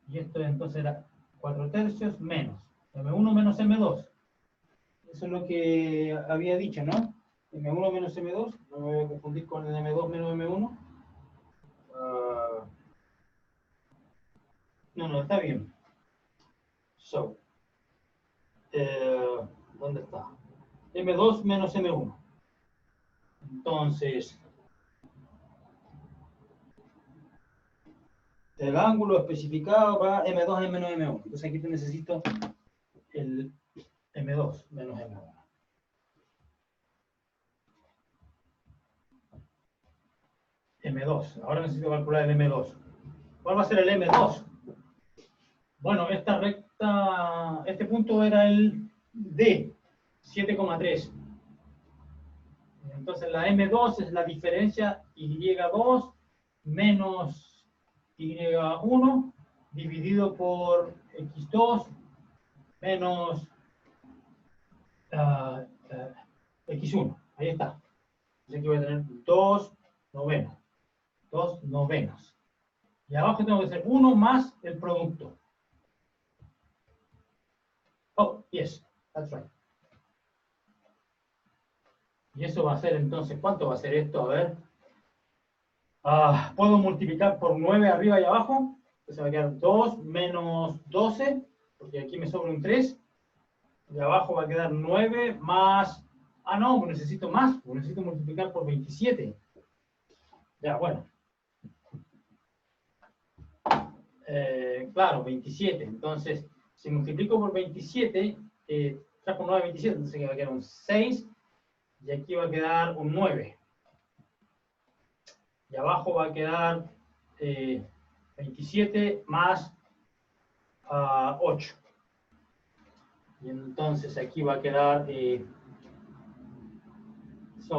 Y esto entonces era 4 tercios menos M1 menos M2. Eso es lo que había dicho, ¿no? M1 menos M2. No me voy a confundir con el M2 menos M1. No, está bien. So, ¿Dónde está? M2 menos M1. Entonces, el ángulo especificado para M2 menos M1. Entonces aquí te necesito el M2 menos M1. M2. Ahora necesito calcular el M2. ¿Cuál va a ser el M2? Bueno, esta recta, este punto era el D, 7,3. Entonces la M2 es la diferencia Y2 menos Y1 dividido por X2 menos X1. Ahí está. Así que voy a tener 2 novenas. 2 novenas. Y abajo tengo que hacer 1 más el producto. Oh, yes, that's right. Y eso va a ser entonces, ¿cuánto va a ser esto? A ver. Puedo multiplicar por 9 arriba y abajo. Entonces va a quedar 2 menos 12, porque aquí me sobra un 3. Y abajo va a quedar 9 más... no, necesito más. Necesito multiplicar por 27. Ya, bueno. Claro, 27. Entonces, si multiplico por 27, saco 9, 27, entonces va a quedar un 6. Y aquí va a quedar un 9. Y abajo va a quedar 27 más 8. Y entonces aquí va a quedar...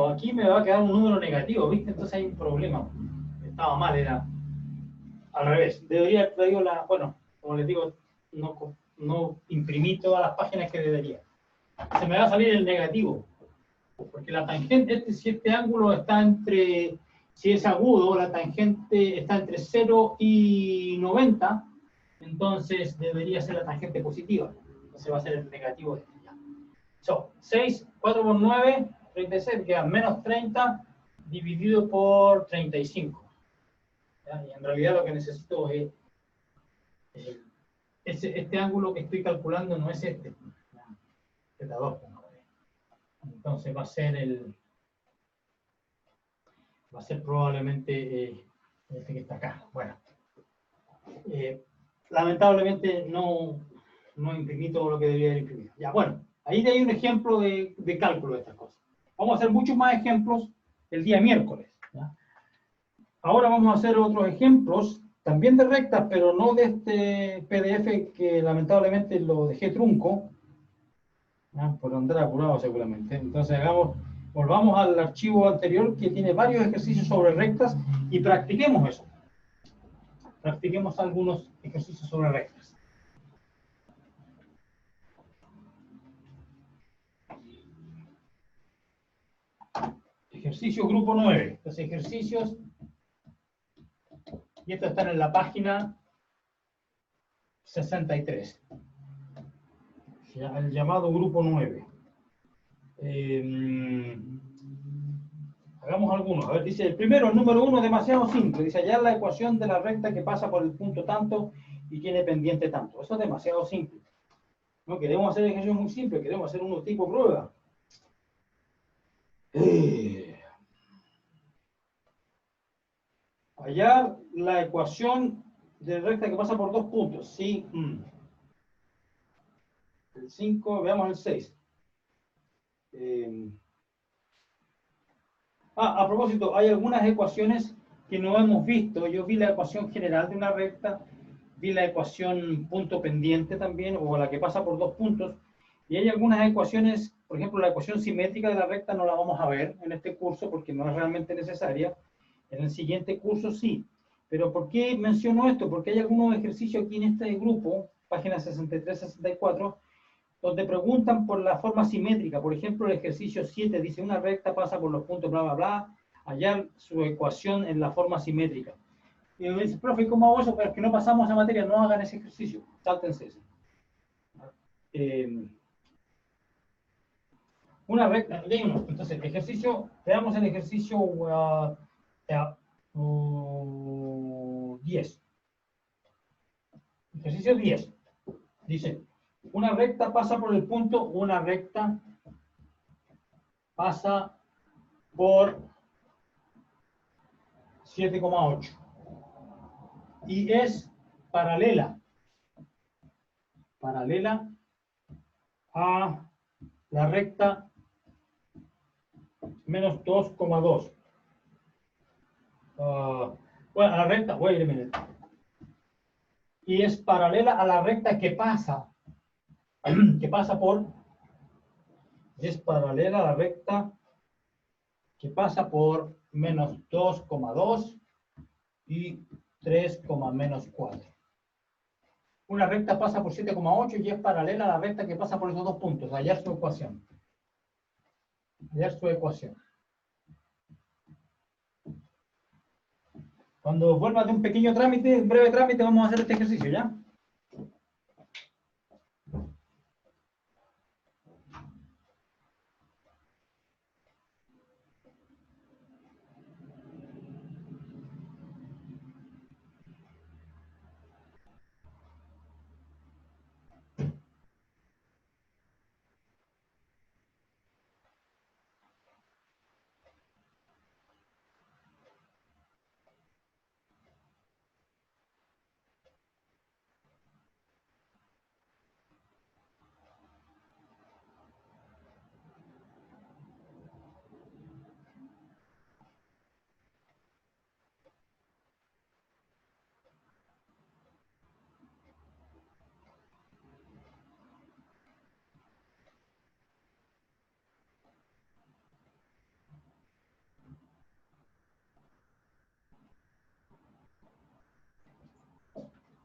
aquí me va a quedar un número negativo, ¿viste? Entonces hay un problema. Estaba mal, era al revés. Debería haber traído la... Bueno, como les digo, no imprimí todas las páginas que debería. Se me va a salir el negativo. Porque la tangente, si este ángulo está entre... Si es agudo, la tangente está entre 0 y 90, entonces debería ser la tangente positiva. Entonces va a ser el negativo de este ya. 6, 4 por 9, 36, queda menos 30 dividido por 35. ¿Ya? Y en realidad lo que necesito es este ángulo que estoy calculando no es este. Es la 2. Entonces va a ser probablemente este que está acá. Bueno, lamentablemente no imprimí todo lo que debía haber imprimido. Ya, bueno, ahí hay un ejemplo de cálculo de estas cosas. Vamos a hacer muchos más ejemplos el día miércoles. ¿Ya? Ahora vamos a hacer otros ejemplos, también de rectas, pero no de este PDF que lamentablemente lo dejé trunco, ¿ya? Por andar apurado seguramente. Entonces volvamos al archivo anterior que tiene varios ejercicios sobre rectas y practiquemos eso. Practiquemos algunos ejercicios sobre rectas. Ejercicio grupo 9. Los ejercicios, y estos están en la página 63. El llamado grupo 9. Hagamos algunos. A ver, dice el primero, el número 1, demasiado simple. Dice hallar la ecuación de la recta que pasa por el punto tanto y tiene pendiente tanto. Eso es demasiado simple. No queremos hacer ejercicios muy simples, queremos hacer uno tipo prueba. Hallar la ecuación de recta que pasa por dos puntos. Sí. El 5, veamos el 6. A propósito, hay algunas ecuaciones que no hemos visto. Yo vi la ecuación general de una recta, vi la ecuación punto pendiente también, o la que pasa por dos puntos, y hay algunas ecuaciones, por ejemplo, la ecuación simétrica de la recta no la vamos a ver en este curso porque no es realmente necesaria. En el siguiente curso sí. Pero ¿por qué menciono esto? Porque hay algunos ejercicios aquí en este grupo, páginas 63-64, donde preguntan por la forma simétrica. Por ejemplo, el ejercicio 7 dice una recta pasa por los puntos bla, bla, bla, hallar su ecuación en la forma simétrica. Y me dice, profe, ¿cómo hago eso? Pero es que no pasamos esa materia, no hagan ese ejercicio, sáltense ese. Una recta, leímos. Entonces, ejercicio, veamos el ejercicio 10. Ejercicio 10. Dice, Una recta pasa por el punto, una recta pasa por 7,8 y es paralela a la recta menos 2,2. Bueno, a la recta, wait a minute. Y es paralela a la recta que pasa por, es paralela a la recta que pasa por menos 2,2 y 3, menos 4. Una recta pasa por 7,8 y es paralela a la recta que pasa por esos dos puntos. Hallar su ecuación. Cuando vuelva de un pequeño trámite, un breve trámite, vamos a hacer este ejercicio, ¿ya?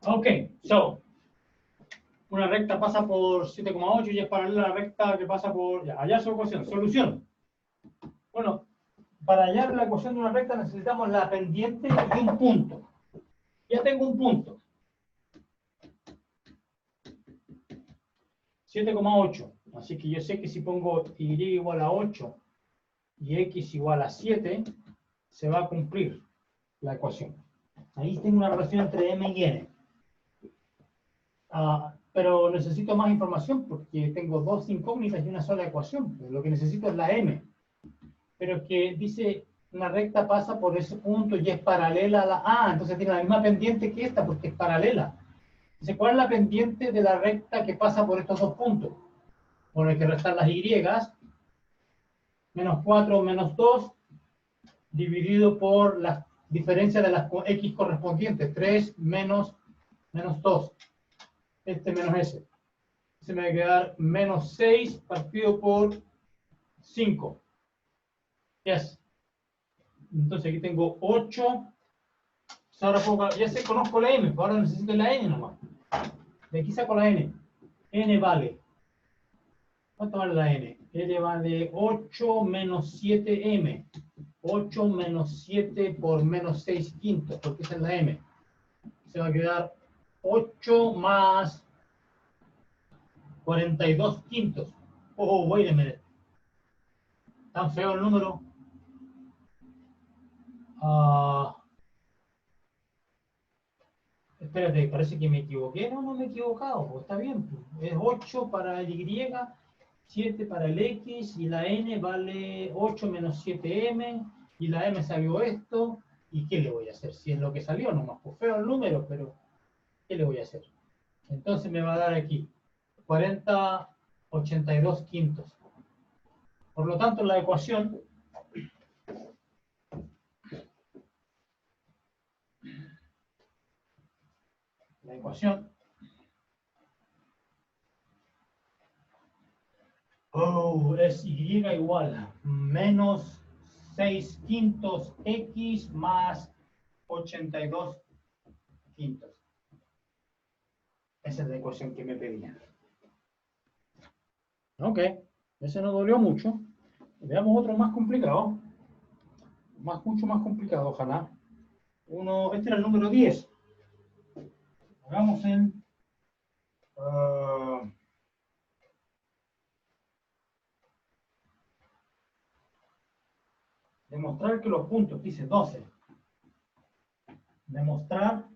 Ok, so, una recta pasa por 7,8 y es paralela a la recta que pasa por, ya, hallar su ecuación. Solución. Bueno, para hallar la ecuación de una recta necesitamos la pendiente y un punto. Ya tengo un punto. 7,8. Así que yo sé que si pongo y igual a 8 y x igual a 7, se va a cumplir la ecuación. Ahí tengo una relación entre m y n. Pero necesito más información porque tengo dos incógnitas y una sola ecuación. Lo que necesito es la m. Pero que dice una recta pasa por ese punto y es paralela a la entonces tiene la misma pendiente que esta porque es paralela. Dice, ¿cuál es la pendiente de la recta que pasa por estos dos puntos? Bueno, hay que restar las y, menos 4 menos 2, dividido por la diferencia de las x correspondientes, 3 menos 2, este menos ese. Se me va a quedar menos 6 partido por 5. Yes. Entonces aquí tengo 8. Ahora ya sé, conozco la m, ahora necesito la n nomás. De aquí saco la n. N vale. ¿Cuánto vale la n? N vale 8 menos 7m. 8 menos 7 por menos 6 quintos, porque esa es la m. Se va a quedar 8 más 42 quintos. Oh, wait a minute. ¿Tan feo el número? Espérate, parece que me equivoqué. No me he equivocado. Pues está bien. Es 8 para el y, 7 para el x, y la n vale 8 menos 7m, y la m salió esto. ¿Y qué le voy a hacer? Si es lo que salió nomás. Pues feo el número, pero ¿qué le voy a hacer? Entonces me va a dar aquí 40,82 quintos. Por lo tanto, la ecuación es y igual a menos 6 quintos x más 82 quintos. Esa es la ecuación que me pedían. Ok, ese no dolió mucho. Veamos otro más complicado. Mucho más complicado, ojalá. Este era el número 10. Hagamos en... demostrar que los puntos, dice 12. Demostrar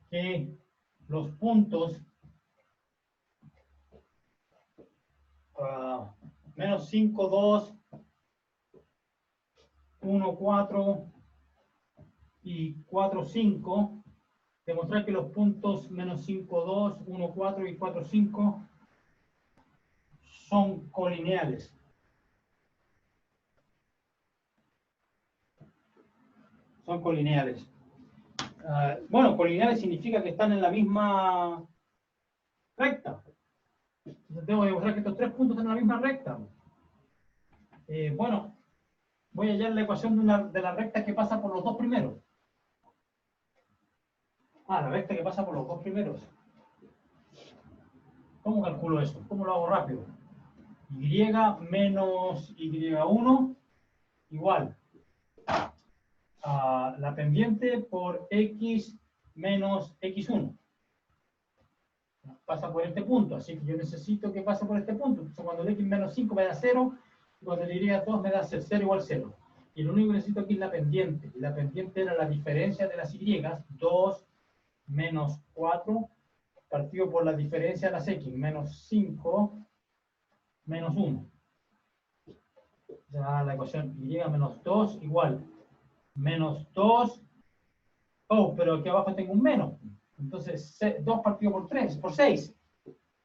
que los puntos menos 5, 2, 1, 4 y 4, 5, demostrar que los puntos menos 5, 2, 1, 4 y 4, 5 son colineales. Son colineales. Bueno, colineales significa que están en la misma recta. Entonces tengo que demostrar que estos tres puntos están en la misma recta. Bueno, voy a hallar la ecuación de la recta que pasa por los dos primeros. La recta que pasa por los dos primeros. ¿Cómo calculo eso? ¿Cómo lo hago rápido? Y menos y1 igual a la pendiente por x menos x1. Pasa por este punto, así que yo necesito que pase por este punto. Entonces, cuando el x menos 5 me da 0, y cuando el y2 me da 0 igual 0. Y lo único que necesito aquí es la pendiente. Y la pendiente era la diferencia de las y, 2 menos 4, partido por la diferencia de las x, menos 5 menos 1. Ya la ecuación y menos 2 igual menos 2. Oh, pero aquí abajo tengo un menos. Entonces, 2 partido por 3, por 6.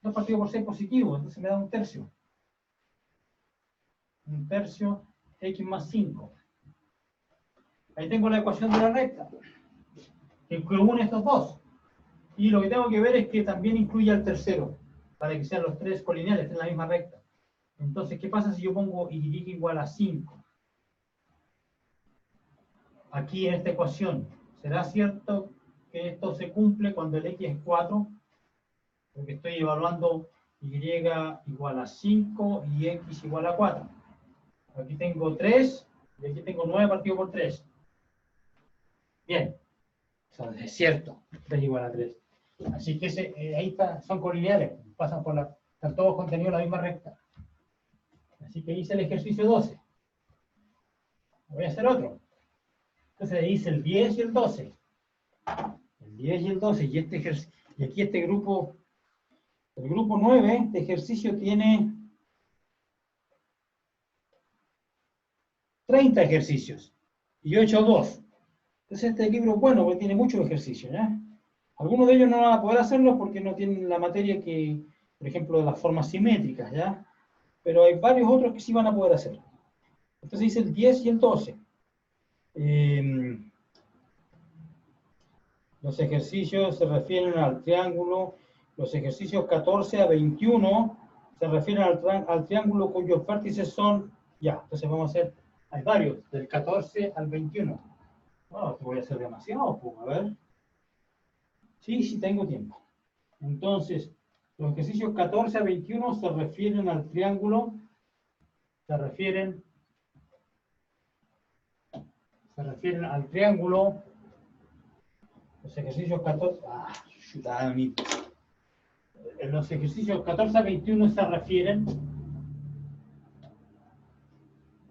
2 partido por 6 positivo, entonces me da un tercio. Un tercio, x más 5. Ahí tengo la ecuación de la recta, que une estos dos. Y lo que tengo que ver es que también incluye al tercero, para que sean los tres colineales en la misma recta. Entonces, ¿qué pasa si yo pongo y igual a 5? Aquí en esta ecuación, ¿será cierto que esto se cumple cuando el x es 4? Porque estoy evaluando y igual a 5 y x igual a 4. Aquí tengo 3 y aquí tengo 9 partido por 3. Bien, eso es cierto, 3 igual a 3. Así que ahí está, son colineales, pasan por están todos contenidos en la misma recta. Así que hice el ejercicio 12. Voy a hacer otro. Entonces hice el 10 y el 12. El 10 y el 12. Y aquí este grupo, el grupo 9, este ejercicio tiene 30 ejercicios. Y 8 2. Entonces este libro es bueno porque tiene muchos ejercicios, ¿ya? Algunos de ellos no van a poder hacerlos porque no tienen la materia que, por ejemplo, de las formas simétricas, ¿ya? Pero hay varios otros que sí van a poder hacer. Entonces hice el 10 y el 12. Los ejercicios se refieren al triángulo. Los ejercicios 14 a 21 se refieren al triángulo cuyos vértices son, ya, entonces vamos a hacer, hay varios, del 14 al 21. Bueno, te voy a hacer demasiado, pues, a ver. Sí, tengo tiempo. Entonces, los ejercicios 14 a 21 se refieren al triángulo, se refieren al triángulo, los ejercicios 14, en los ejercicios 14 a 21 se refieren,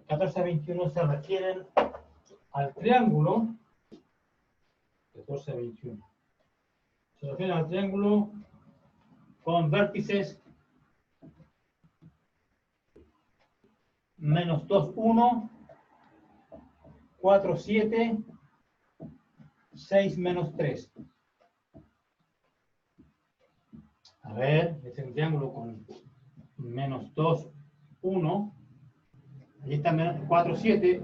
14 a 21 se refieren al triángulo, 14 a 21, se refieren al triángulo con vértices menos 2, 1, 4, 7, 6, menos 3. A ver, este es un triángulo con menos 2, 1. Ahí está 4, 7.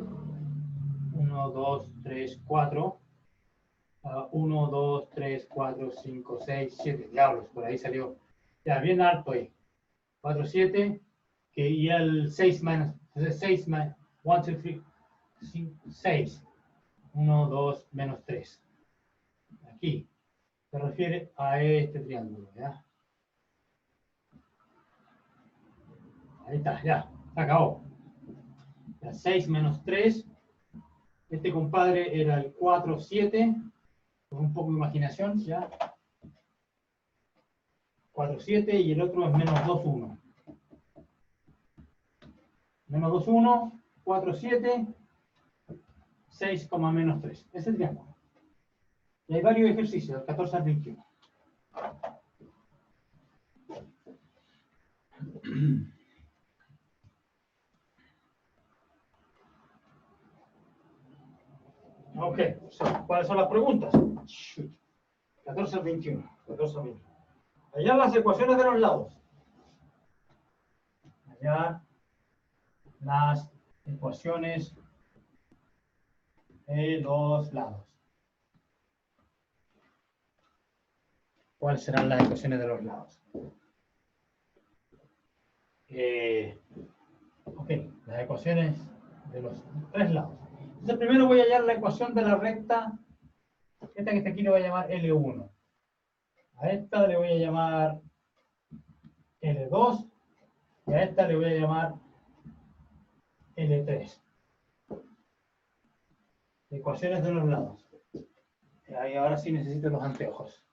1, 2, 3, 4. 1, 2, 3, 4, 5, 6, 7. Diablos, por ahí salió. Ya, bien alto ahí. 4, 7. Y el 6 menos. Entonces 6 menos. 1, 2, 3, 5, 6. 1, 2, menos 3. Aquí. Se refiere a este triángulo, ¿ya? Ahí está, ya. Se acabó. Ya, 6 menos 3. Este compadre era el 4, 7. Con un poco de imaginación, ya. 4, 7 y el otro es menos 2, 1. Menos 2, 1, 4, 7, 6, menos 3. Ese es el triángulo. Y hay varios ejercicios, del 14 al 21. Ok, ¿cuáles son las preguntas? 14 al 21. 14 al 21. Hallar las ecuaciones de los lados. Hallar las ecuaciones de los lados. ¿Cuáles serán las ecuaciones de los lados? Ok, las ecuaciones de los tres lados. Entonces primero voy a hallar la ecuación de la recta, esta que está aquí le voy a llamar L1. A esta le voy a llamar L2 y a esta le voy a llamar L3. Ecuaciones de los lados. Ahí ahora sí necesito los anteojos.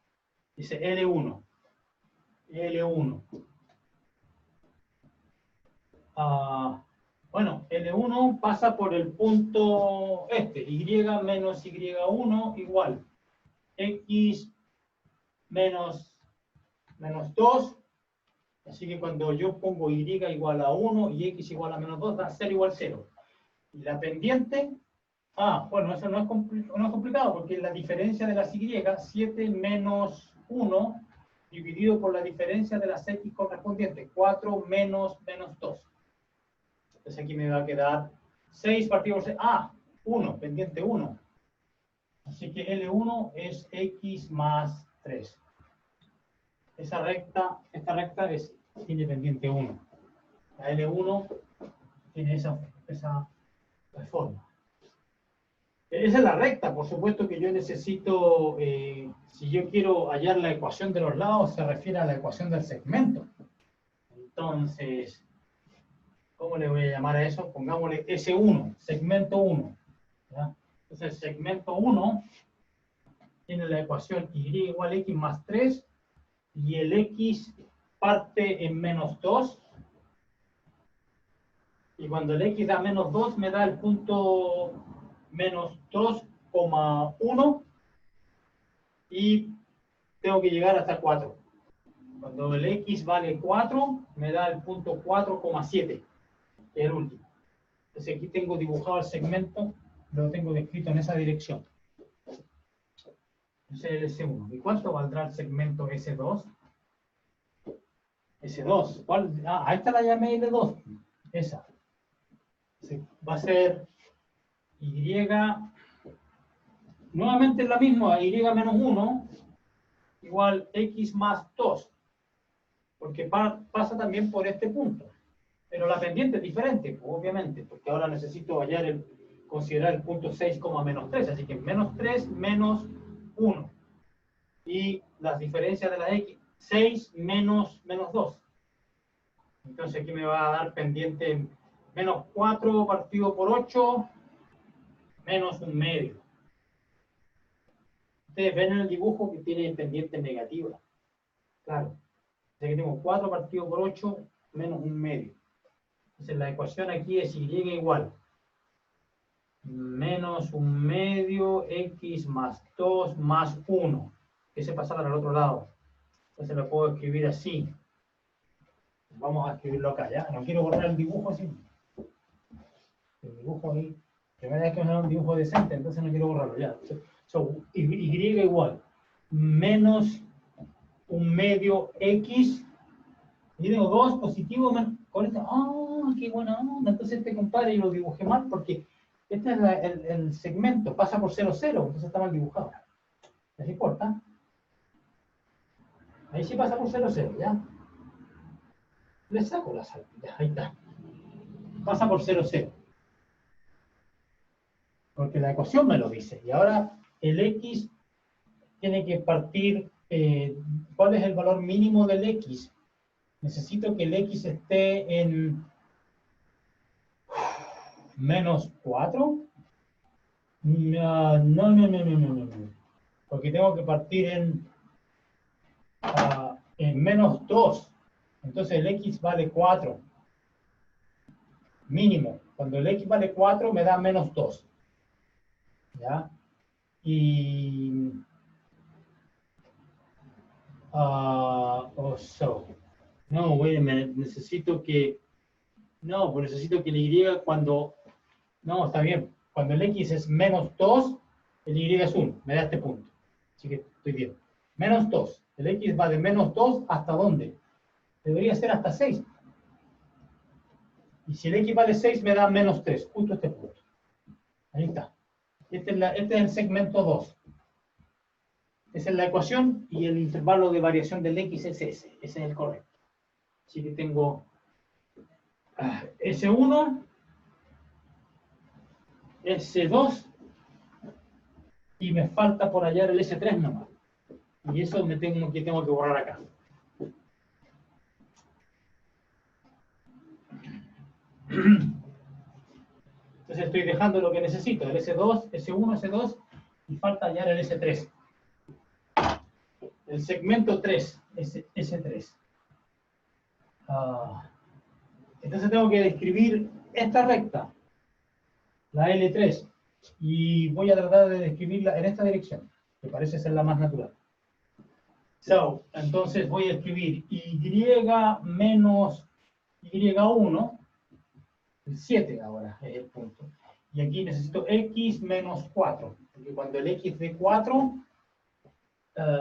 Dice L1. L1. Bueno, L1 pasa por el punto este. Y menos Y1 igual. X menos 2. Así que cuando yo pongo Y igual a 1 y X igual a menos 2, da 0 igual 0. Y la pendiente... bueno, eso no es complicado porque la diferencia de las Y, 7 menos 1, dividido por la diferencia de las X correspondientes, 4 menos 2. Entonces aquí me va a quedar 6 partido por 6. 1, pendiente 1. Así que L1 es X más 3. Esta recta tiene pendiente 1. La L1 tiene esa forma. Esa es la recta, por supuesto que yo necesito, si yo quiero hallar la ecuación de los lados, se refiere a la ecuación del segmento. Entonces, ¿cómo le voy a llamar a eso? Pongámosle S1, segmento 1. ¿Ya? Entonces, el segmento 1 tiene la ecuación Y igual a X más 3, y el X parte en menos 2. Y cuando el X da menos 2, me da el punto menos 2,1 y tengo que llegar hasta 4. Cuando el X vale 4, me da el punto 4,7, que es el último. Entonces aquí tengo dibujado el segmento, lo tengo descrito en esa dirección. Ese es el S1. ¿Y cuánto valdrá el segmento S2? S2. ¿Cuál? A esta la llamé L2. Esa. Va a ser Y, nuevamente es la misma, Y menos 1, igual X más 2, porque pasa también por este punto. Pero la pendiente es diferente, obviamente, porque ahora necesito considerar el punto 6, menos 3, así que menos 3 menos 1. Y las diferencias de la X, 6 menos 2. Entonces aquí me va a dar pendiente menos 4 partido por 8, menos 1/2. Ustedes ven en el dibujo que tiene pendiente negativa. Claro. Así que tengo 4 partido por 8 menos 1/2. Entonces la ecuación aquí es Y igual menos 1/2 X más 2 más 1. Que se pasa para el otro lado. Entonces lo puedo escribir así. Vamos a escribirlo acá, ¿ya? No quiero borrar el dibujo así. El dibujo ahí. Primera vez que me da un dibujo decente, entonces no quiero borrarlo, ya. Y igual menos 1/2 X. Y tengo 2 positivos con esto. ¡Qué buena onda! Entonces este compadre yo lo dibujé mal porque este es el segmento, pasa por 0, 0, entonces está mal dibujado. ¿Les importa? Ahí sí pasa por 0, 0, ¿ya? Le saco la salida, ya, ahí está. Pasa por 0, 0. Porque la ecuación me lo dice. Y ahora el X tiene que partir, ¿cuál es el valor mínimo del X? Necesito que el X esté en menos 4. No. Porque tengo que partir en menos 2. Entonces el X vale 4. Mínimo. Cuando el X vale 4 me da menos 2. ¿Ya? Y... No, wait a minute. Necesito que el Y cuando... No, está bien. Cuando el X es menos 2, el y es 1, me da este punto. Así que estoy bien. Menos 2. El x va de menos 2 hasta ¿dónde? Debería ser hasta 6. Y si el x vale 6, me da menos 3, justo este punto. Ahí está. Este es el segmento 2. Esa es la ecuación y el intervalo de variación del x es ese. Ese es el correcto. Así que tengo S1, S2 y me falta por hallar el S3 nomás. Y eso tengo que borrar acá. Entonces estoy dejando lo que necesito, el S2, S1, S2 y falta hallar el S3. El segmento 3, S3. Entonces tengo que describir esta recta, la L3, y voy a tratar de describirla en esta dirección, que parece ser la más natural. Entonces voy a escribir Y menos Y1, el 7 ahora es el punto. Y aquí necesito X menos 4, porque cuando el X de 4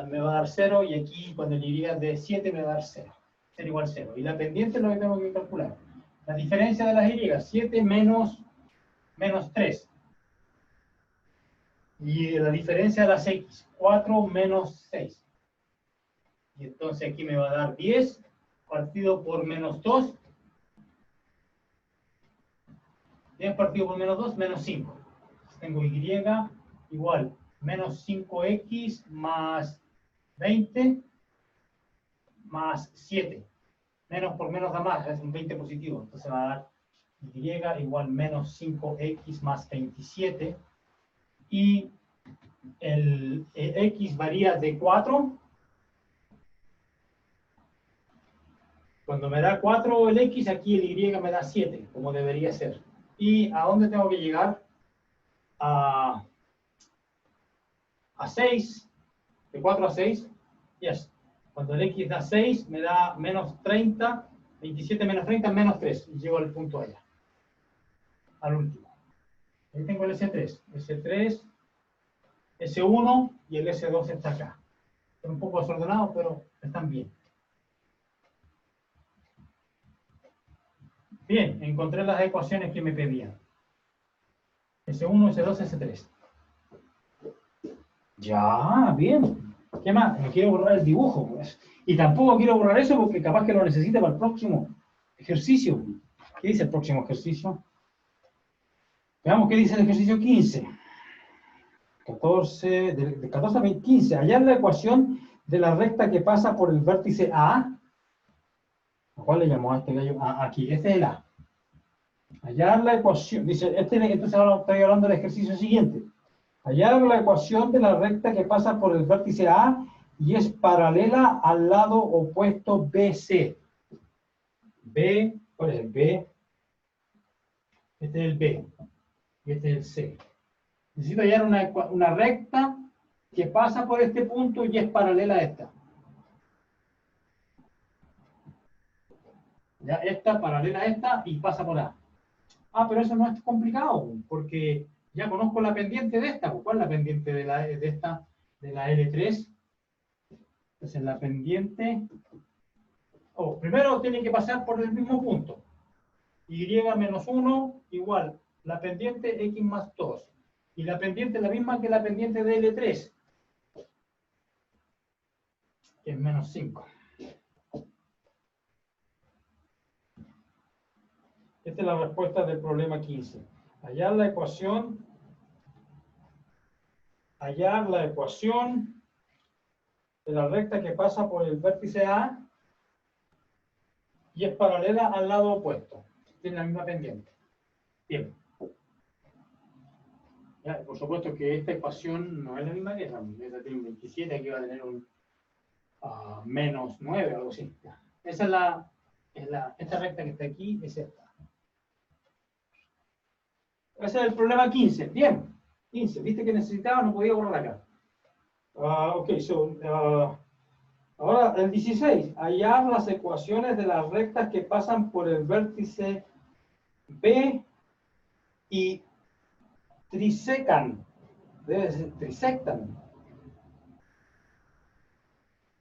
me va a dar 0, y aquí cuando el Y de 7 me va a dar 0. 0 igual 0. Y la pendiente es lo que tengo que calcular. La diferencia de las Y, 7 menos 3. Y la diferencia de las X, 4 menos 6. Y entonces aquí me va a dar 10 partido por menos 2. 10 partido por menos 2, menos 5. Entonces tengo Y igual menos 5X más 20 más 7. Menos por menos da más, es un 20 positivo. Entonces va a dar Y igual menos 5X más 27. Y el X varía de 4. Cuando me da 4 el X, aquí el Y me da 7, como debería ser. ¿Y a dónde tengo que llegar? A 6. De 4 a 6. Yes. Cuando el X da 6, me da menos 30. 27 menos 30, menos 3. Y llego al punto allá. Al último. Ahí tengo el S3. S3, S1 y el S2 está acá. Están un poco desordenados, pero están bien. Bien, encontré las ecuaciones que me pedían. S1, S2, S3. Ya, bien. ¿Qué más? No quiero borrar el dibujo, pues. Y tampoco quiero borrar eso porque capaz que lo necesite para el próximo ejercicio. ¿Qué dice el próximo ejercicio? Veamos qué dice el ejercicio 15. 14, de 14 a 15. Hallar la ecuación de la recta que pasa por el vértice A. ¿A cuál le llamó a este gallo? Aquí, este es el A. Hallar la ecuación, dice, entonces ahora estoy hablando del ejercicio siguiente. Hallar la ecuación de la recta que pasa por el vértice A y es paralela al lado opuesto BC. B, ¿cuál es el B? Este es el B. Y este es el C. Necesito hallar una recta que pasa por este punto y es paralela a esta. Ya, esta paralela a esta y pasa por A. Pero eso no es complicado, porque ya conozco la pendiente de esta. ¿Cuál es la pendiente de esta? De la L3. Entonces la pendiente... primero tiene que pasar por el mismo punto. Y menos 1 igual la pendiente X más 2. Y la pendiente es la misma que la pendiente de L3. Que es menos 5. Esta es la respuesta del problema 15. Hallar la ecuación de la recta que pasa por el vértice A y es paralela al lado opuesto. Tiene la misma pendiente. Bien. Ya, por supuesto que esta ecuación no es la misma que esa. Esa tiene un 27, aquí va a tener un menos 9 o algo así. Ya. Esa es esta recta que está aquí es esta. Ese es el problema 15. Bien. 15. Viste que necesitaba, no podía borrar acá. Ahora el 16. Hallar las ecuaciones de las rectas que pasan por el vértice B y trisecan debe ser trisectan.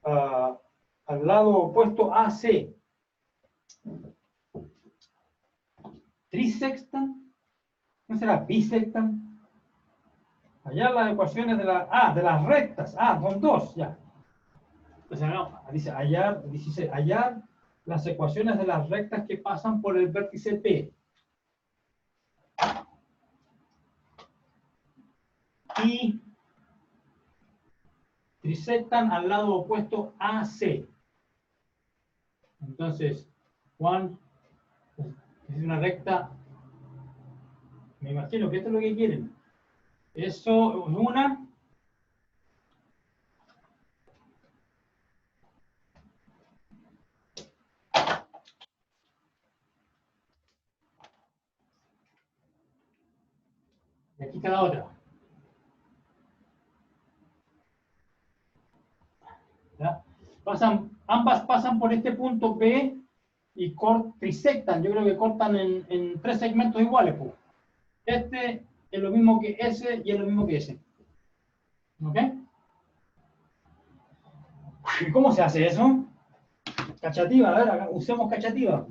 Al lado opuesto AC. Trisectan. ¿No será bisectan? Allá las ecuaciones de las rectas. Son dos, ya. Entonces, no, dice hallar las ecuaciones de las rectas que pasan por el vértice P. Y trisectan al lado opuesto AC. Entonces, Juan, es una recta, me imagino que esto es lo que quieren. Eso es una. Y aquí cada otra. ¿Ya? Ambas pasan por este punto P y trisectan. Yo creo que cortan en tres segmentos iguales. Pues. Este es lo mismo que ese y es lo mismo que ese. ¿Ok? ¿Y cómo se hace eso? Cachativa, a ver, usemos cachativa.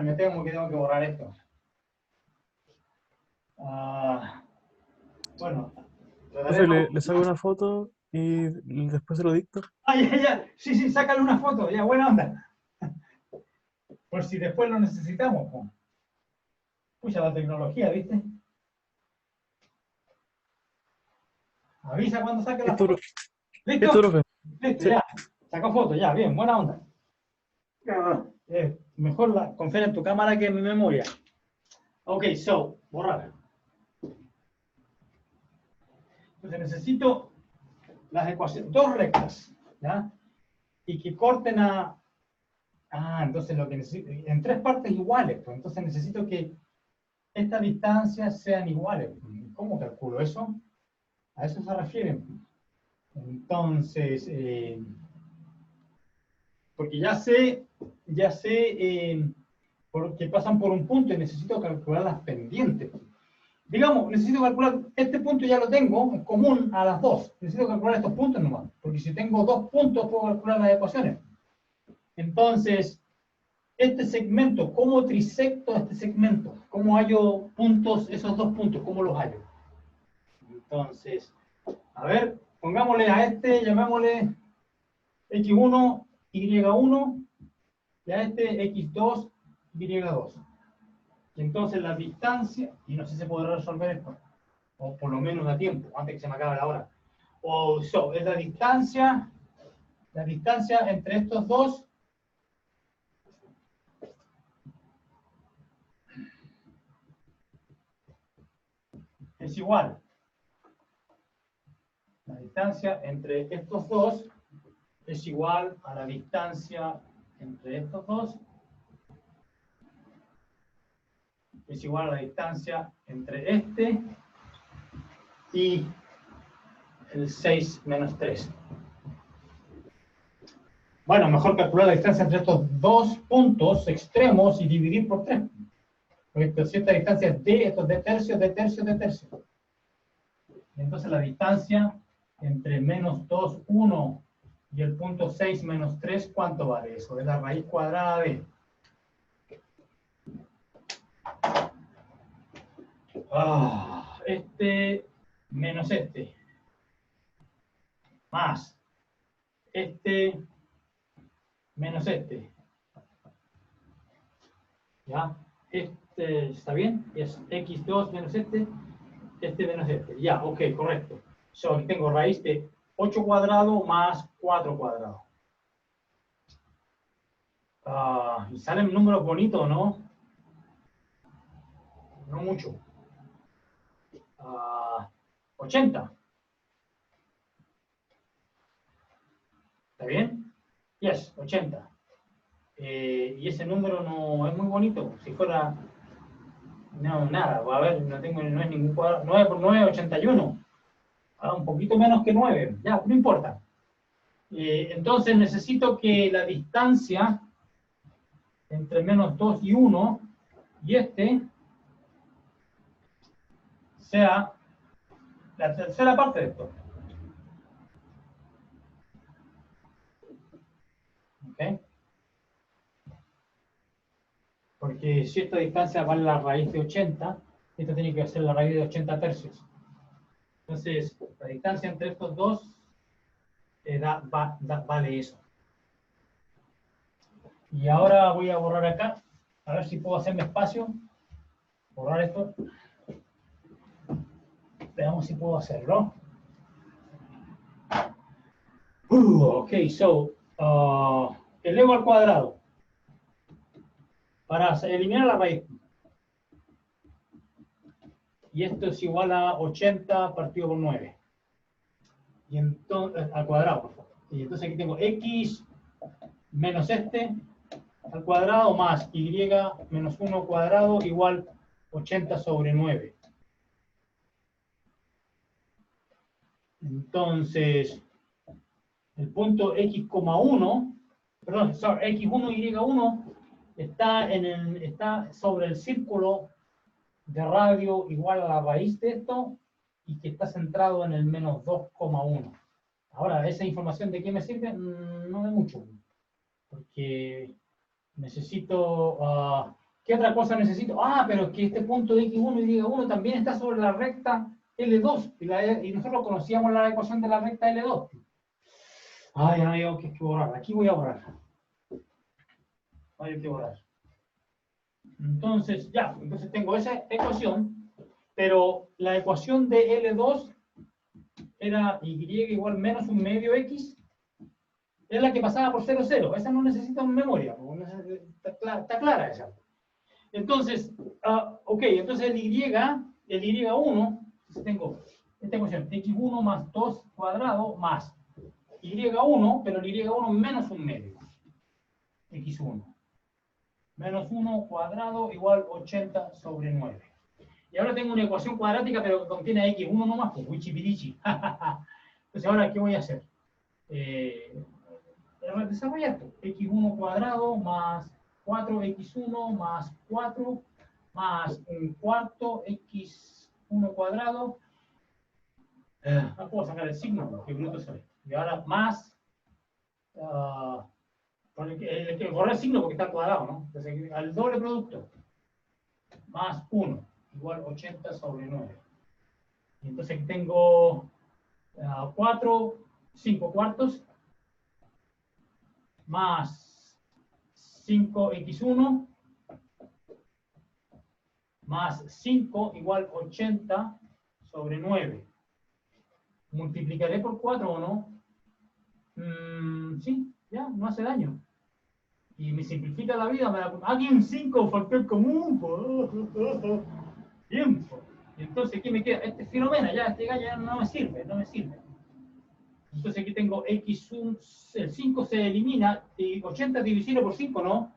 Me temo que tengo que borrar esto. Bueno. Profe, le saco una foto y después se lo dicto. Ya. Sí, sácale una foto, ya, buena onda. Por si después lo necesitamos. Pues. Pucha, la tecnología, ¿viste? Avisa cuando saque la foto. ¿Listo? ¿Listo, profe? Listo, Sí. ya. Sacó foto, ya, bien, buena onda. Mejor confía en tu cámara que en mi memoria. Ok, borrar. Entonces necesito las ecuaciones, dos rectas, ¿ya? Y que corten entonces lo que necesito, en tres partes iguales, pues entonces necesito que estas distancias sean iguales. ¿Cómo calculo eso? A eso se refieren. Entonces, porque ya sé porque pasan por un punto y necesito calcular las pendientes. Digamos, necesito calcular, este punto ya lo tengo, es común a las dos. Necesito calcular estos puntos nomás, porque si tengo dos puntos puedo calcular las ecuaciones. Entonces, este segmento, ¿cómo trisecto este segmento? ¿Cómo hallo puntos, esos dos puntos? ¿Cómo los hallo? Entonces, a ver, pongámosle a este, llamémosle X1, Y1, y a este X2, Y2. Y entonces la distancia, y no sé si se podrá resolver esto, o por lo menos a tiempo, antes que se me acabe la hora. Es la distancia entre estos dos es igual. La distancia entre estos dos es igual a la distancia entre estos dos. Es igual a la distancia entre este y el 6 menos 3. Bueno, mejor calcular la distancia entre estos dos puntos extremos y dividir por 3. Porque si esta distancia es d, esto es d tercio, d tercio, d tercio. Y entonces la distancia entre menos 2, 1 y el punto 6 menos 3, ¿cuánto vale eso? Es la raíz cuadrada de... Este menos este. Más este menos este. ¿Ya? Este, ¿está bien? Es x2 menos este menos este. Ya, ok, correcto. Aquí tengo raíz de 8 cuadrado más 4 cuadrado. Y salen números bonitos, ¿no? No mucho. 80. ¿Está bien? Yes, 80. Y ese número no es muy bonito. Si fuera... No, nada. A ver, no es ningún cuadrado. 9 por 9, 81. Un poquito menos que 9. Ya, no importa. Entonces necesito que la distancia entre menos 2 y 1 y este sea la tercera parte de esto. ¿Ok? Porque si esta distancia vale la raíz de 80, esta tiene que ser la raíz de 80 tercios. Entonces, la distancia entre estos dos vale eso. Y ahora voy a borrar acá, a ver si puedo hacerme espacio. Borrar esto. Veamos si puedo hacerlo. Ok, so, elevo al cuadrado para eliminar la raíz. Y esto es igual a 80 partido por 9. Y entonces, al cuadrado, por favor. Y entonces aquí tengo x menos este al cuadrado más y menos 1 cuadrado igual 80 sobre 9. Entonces, el punto x,1, perdón, x1 y1 está sobre el círculo de radio igual a la raíz de esto y que está centrado en el menos 2,1. Ahora, ¿esa información de qué me sirve? No de mucho, porque necesito... ¿qué otra cosa necesito? Pero es que este punto de x1 y y1 también está sobre la recta L2 y nosotros conocíamos la ecuación de la recta L2. Ya hay que borrar. Aquí voy a borrar. Hay que borrar. Entonces, entonces tengo esa ecuación, pero la ecuación de L2 era y igual menos un medio x, es la que pasaba por 0, 0. Esa no necesita memoria, está clara esa. Entonces, ok, entonces el y1, entonces tengo esta ecuación, x1 más 2 cuadrado más y1, pero el y1 menos un medio, x1. Menos 1 cuadrado igual 80 sobre 9. Y ahora tengo una ecuación cuadrática, pero que contiene x1 nomás, pues wichipirichi. Entonces, ahora, ¿qué voy a hacer? Desarrollar x1 cuadrado más 4x1 más 4 más un cuarto x1 cuadrado. No puedo sacar el signo, porque bruto soy. Y ahora más... el que borra el signo porque está cuadrado, ¿no? Entonces, al doble producto, más 1, igual 80 sobre 9. Y entonces aquí tengo 5 cuartos, más 5x1, más 5 igual 80 sobre 9. ¿Multiplicaré por 4 o no? Sí, ya, no hace daño. Y me simplifica la vida. Aquí un 5, factor común. Bien. Y entonces, ¿qué me queda? Este Filomena, este gallo ya no me sirve, Entonces aquí tengo x1, el 5 se elimina, y 80 divisible por 5, ¿no?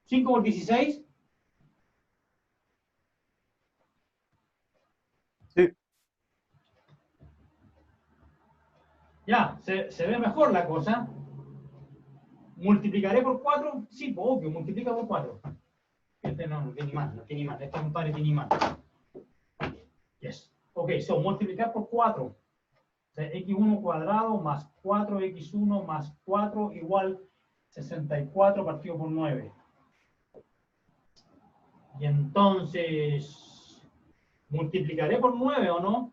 5 por 16. Sí. Ya, se ve mejor la cosa. ¿Multiplicaré por 4? Sí, pues obvio, multiplica por 4. Este no tiene más, Este compadre tiene más. Yes. Ok, so multiplicar por 4. O sea, x1 cuadrado más 4x1 más 4 igual 64 partido por 9. Y entonces, ¿multiplicaré por 9 o no?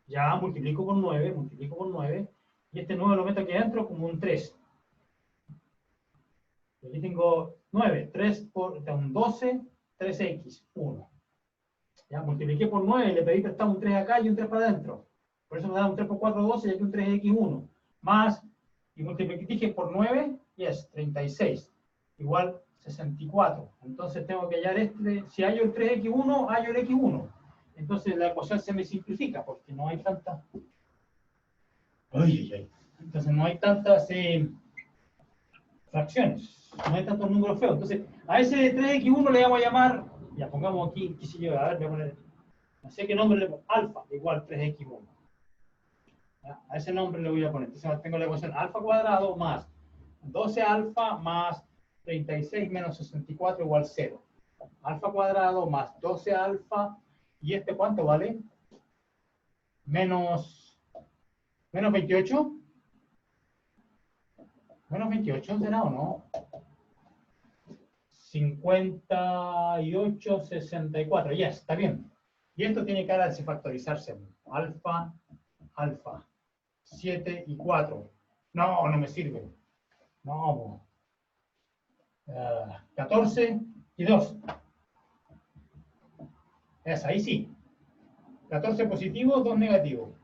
Ya, multiplico por 9. Y este 9 lo meto aquí adentro como un 3. Y aquí tengo 9, 3 por un 12, 3x, 1. Ya, multipliqué por 9 y le pedí prestado un 3 acá y un 3 para adentro. Por eso me da un 3 por 4, 12 y aquí un 3x1. Más, y multipliqué por 9, yes, 36. Igual 64. Entonces tengo que hallar si hallo el 3x1, hallo el x1. Entonces la ecuación se me simplifica porque no hay tantas... Entonces no hay tantas fracciones. No hay tantos números feos. Entonces a ese 3x1 le vamos a llamar... Ya, pongamos aquí, qué sé yo, a ver, voy a poner... No sé qué nombre le pongo. Alfa, igual 3x1. ¿Ya? A ese nombre le voy a poner. Entonces tengo la ecuación alfa cuadrado más 12 alfa más 36 menos 64 igual 0. Alfa cuadrado más 12 alfa. ¿Y este cuánto vale? menos 28. Menos 28 será o no. 58, 64. Ya, está bien. Y esto tiene cara de factorizarse. Alfa, alfa. 7 y 4. No, no me sirve. No. 14 y 2. Es ahí sí. 14 positivo, 2 negativo.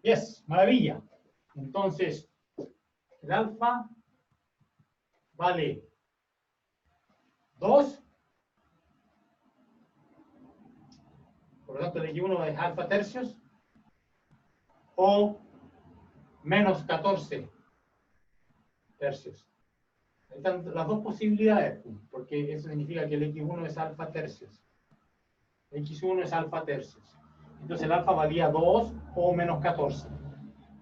Yes, maravilla. Entonces, el alfa vale 2. Por lo tanto, el X1 es alfa tercios. O menos 14 tercios. Ahí están las dos posibilidades, porque eso significa que el X1 es alfa tercios. X1 es alfa tercios. Entonces el alfa valía 2 o menos 14.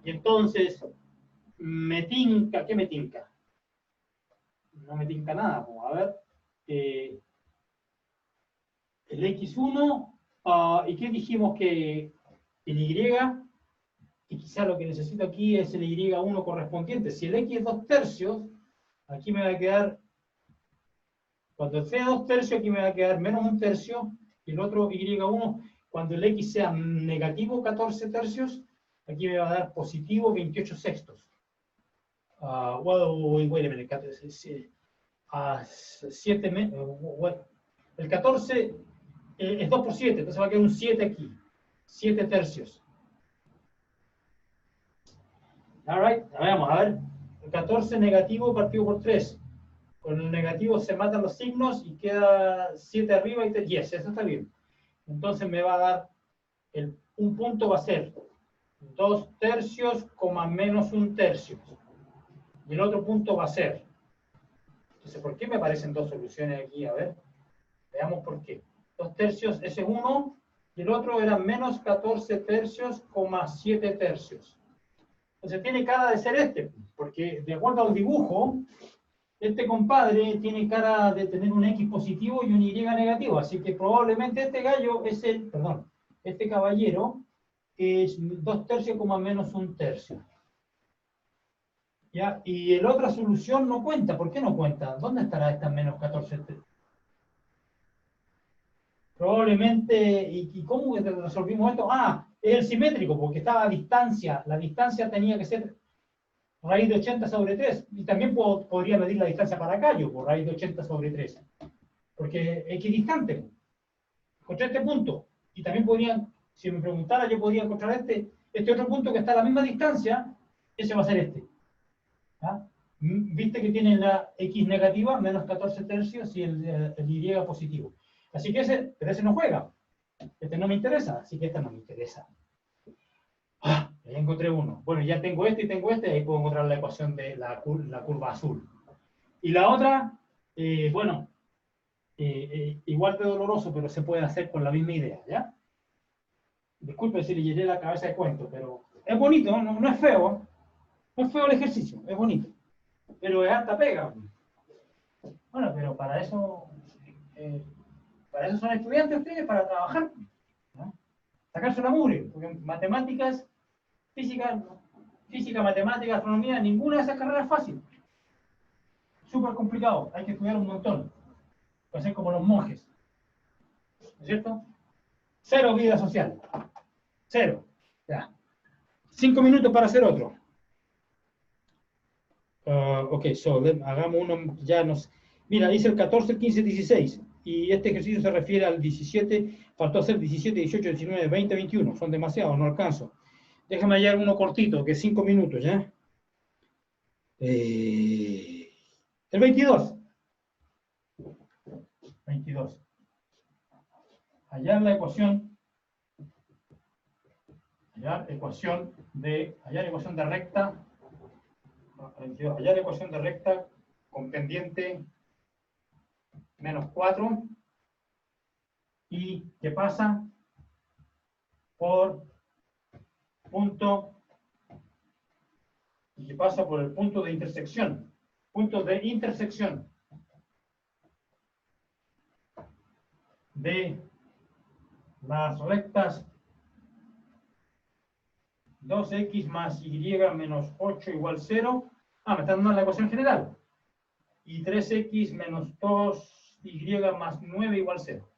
Y entonces, me tinca, ¿qué me tinca? No me tinca nada. A ver, el X1, ¿y qué dijimos que el Y? Y quizá lo que necesito aquí es el Y1 correspondiente. Si el X es 2 tercios, aquí me va a quedar, cuando sea 2 tercios, aquí me va a quedar menos 1 tercio, y el otro Y1, cuando el X sea negativo 14 tercios, aquí me va a dar positivo 28 sextos. Wait a minute, 7 el 14 es 2 por 7, entonces va a quedar un 7 aquí, 7 tercios. Alright, vamos a ver, el 14 negativo partido por 3. Con el negativo se matan los signos y queda 7 arriba y 3. Yes, eso está bien. Entonces me va a dar, un punto va a ser 2 tercios, menos 1 tercio. Y el otro punto va a ser, entonces, ¿por qué me aparecen dos soluciones aquí? A ver, veamos por qué. 2 tercios, ese es 1, y el otro era menos 14 tercios, 7 tercios. Entonces tiene cara de ser este, porque de acuerdo al dibujo, este compadre tiene cara de tener un X positivo y un Y negativo, así que probablemente este gallo es este caballero es 2 tercios, menos 1 tercio. ¿Ya? Y la otra solución no cuenta. ¿Por qué no cuenta? ¿Dónde estará esta menos 14 tercios? Probablemente, ¿y cómo resolvimos esto? Es el simétrico, porque estaba a distancia. La distancia tenía que ser raíz de 80 sobre 3. Y también podría medir la distancia para acá, yo, por raíz de 80 sobre 3. Porque equidistante. Encontré este punto. Y también podría, si me preguntara, yo podría encontrar este otro punto que está a la misma distancia. Ese va a ser este. ¿Ah? Viste que tiene la X negativa, menos 14 tercios, y el Y positivo. Así que pero ese no juega. Este no me interesa, así que este no me interesa. Ya encontré uno. Bueno, ya tengo este y tengo este, ahí puedo encontrar la ecuación de la curva azul. Y la otra, bueno, igual de doloroso, pero se puede hacer con la misma idea, ¿ya? Disculpe si le llené la cabeza de cuento, pero es bonito, no es feo. No es feo el ejercicio, es bonito. Pero es harta pega. Bueno, pero para eso son estudiantes ustedes, para trabajar, ¿no? Sacarse la mugre, porque matemáticas, física, matemática, astronomía, ninguna de esas carreras es fácil. Súper complicado, hay que estudiar un montón. Para ser como los monjes. ¿No es cierto? Cero vida social. Cero. Ya. 5 minutos para hacer otro. Ok, hagamos uno, ya nos... Mira, dice el 14, el 15, 16. Y este ejercicio se refiere al 17, faltó hacer 17, 18, 19, 20, 21. Son demasiados, no alcanzo. Déjame hallar uno cortito, que es 5 minutos, ¿ya? El 22. 22. Hallar la ecuación. Hallar ecuación de recta. Hallar ecuación de recta con pendiente menos 4 y que pasa por punto y que pasa por el punto de intersección. Punto de intersección de las rectas 2x más y menos 8 igual 0. Ah, me están dando la ecuación general. Y 3x menos 2y más 9 igual 0.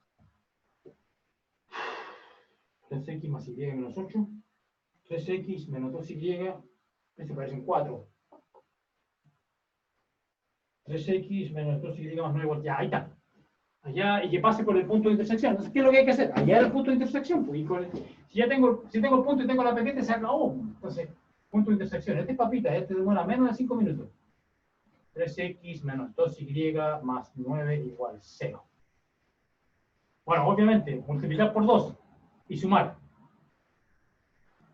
3x más y menos 8. 3x menos 2y. Este parecen 4. 3x menos 2y más 9 igual. Ya, ahí está. Allá, y que pase por el punto de intersección. Entonces, ¿qué es lo que hay que hacer? Allá el punto de intersección. Pues, si tengo el punto y tengo la pendiente, se acabó. Entonces, punto de intersección. Este es papita, este demora menos de 5 minutos. 3x menos 2y más 9 igual 0. Bueno, obviamente, multiplicar por 2 y sumar.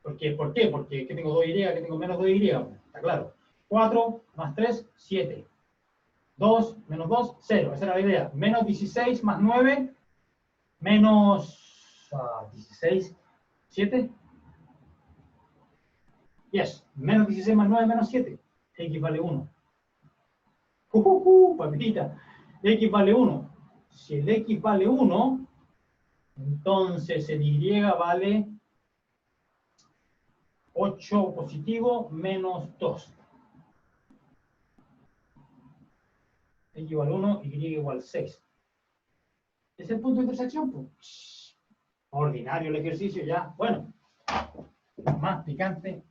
¿Por qué? Porque ¿qué tengo 2y? ¿Qué tengo menos 2y? Está claro. 4 más 3, 7. 2 menos 2, 0. Esa era la idea. Menos 16 más 9, menos 16, 7. Yes. Menos 16 más 9, menos 7. X vale 1. Papitita. X vale 1. Si el X vale 1, entonces el Y vale 8 positivo menos 2. X igual 1, Y igual 6. ¿Es el punto de intersección? Pues, ordinario el ejercicio, ya. Bueno, más picante.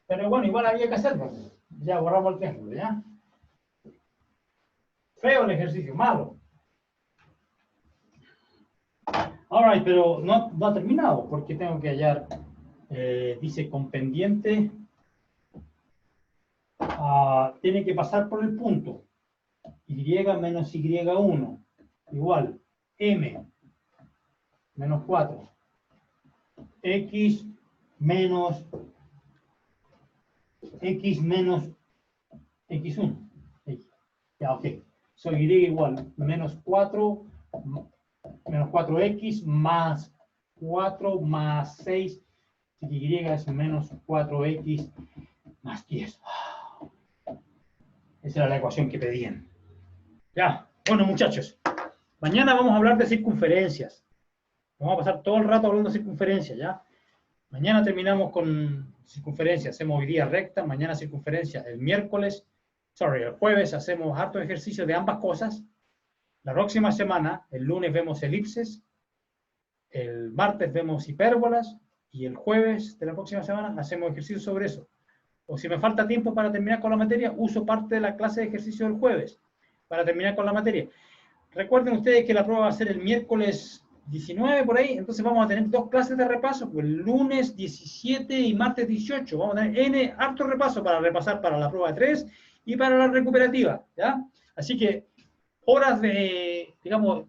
Pero bueno, igual había que hacerlo. Ya borramos el triángulo, ¿ya? Feo el ejercicio, malo. Alright, pero no ha terminado, porque tengo que hallar, dice con pendiente, tiene que pasar por el punto. Y menos Y1 igual M menos 4. X menos X1. Ya, ok. Soy Y igual menos 4 menos 4X más 4 más 6. Y es menos 4X más 10. Esa era la ecuación que pedían. Ya, bueno muchachos, mañana vamos a hablar de circunferencias. Vamos a pasar todo el rato hablando de circunferencias, ¿ya? Mañana terminamos con circunferencias, hacemos hoy día recta, mañana circunferencia, el jueves hacemos harto ejercicio de ambas cosas. La próxima semana, el lunes vemos elipses, el martes vemos hipérbolas y el jueves de la próxima semana hacemos ejercicio sobre eso. O si me falta tiempo para terminar con la materia, uso parte de la clase de ejercicio del jueves para terminar con la materia. Recuerden ustedes que la prueba va a ser el miércoles 19 por ahí, entonces vamos a tener 2 clases de repaso, pues el lunes 17 y martes 18. Vamos a tener harto repaso para repasar para la prueba 3 y para la recuperativa, ¿ya? Así que horas de, digamos,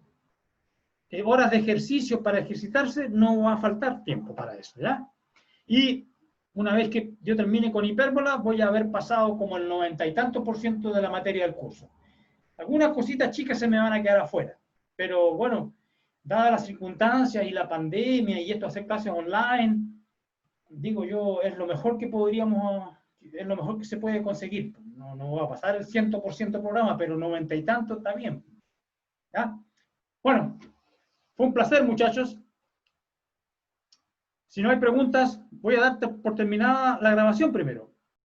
horas de ejercicio para ejercitarse, no va a faltar tiempo para eso, ¿ya? Y una vez que yo termine con hipérbola, voy a haber pasado como el 90 y tanto % de la materia del curso. Algunas cositas chicas se me van a quedar afuera, pero bueno, dadas las circunstancias y la pandemia y esto hacer clases online, digo yo, es lo mejor que podríamos, es lo mejor que se puede conseguir. No va a pasar el 100% programa, pero 90 y tanto está bien. ¿Ya? Bueno, fue un placer, muchachos. Si no hay preguntas, voy a dar por terminada la grabación primero.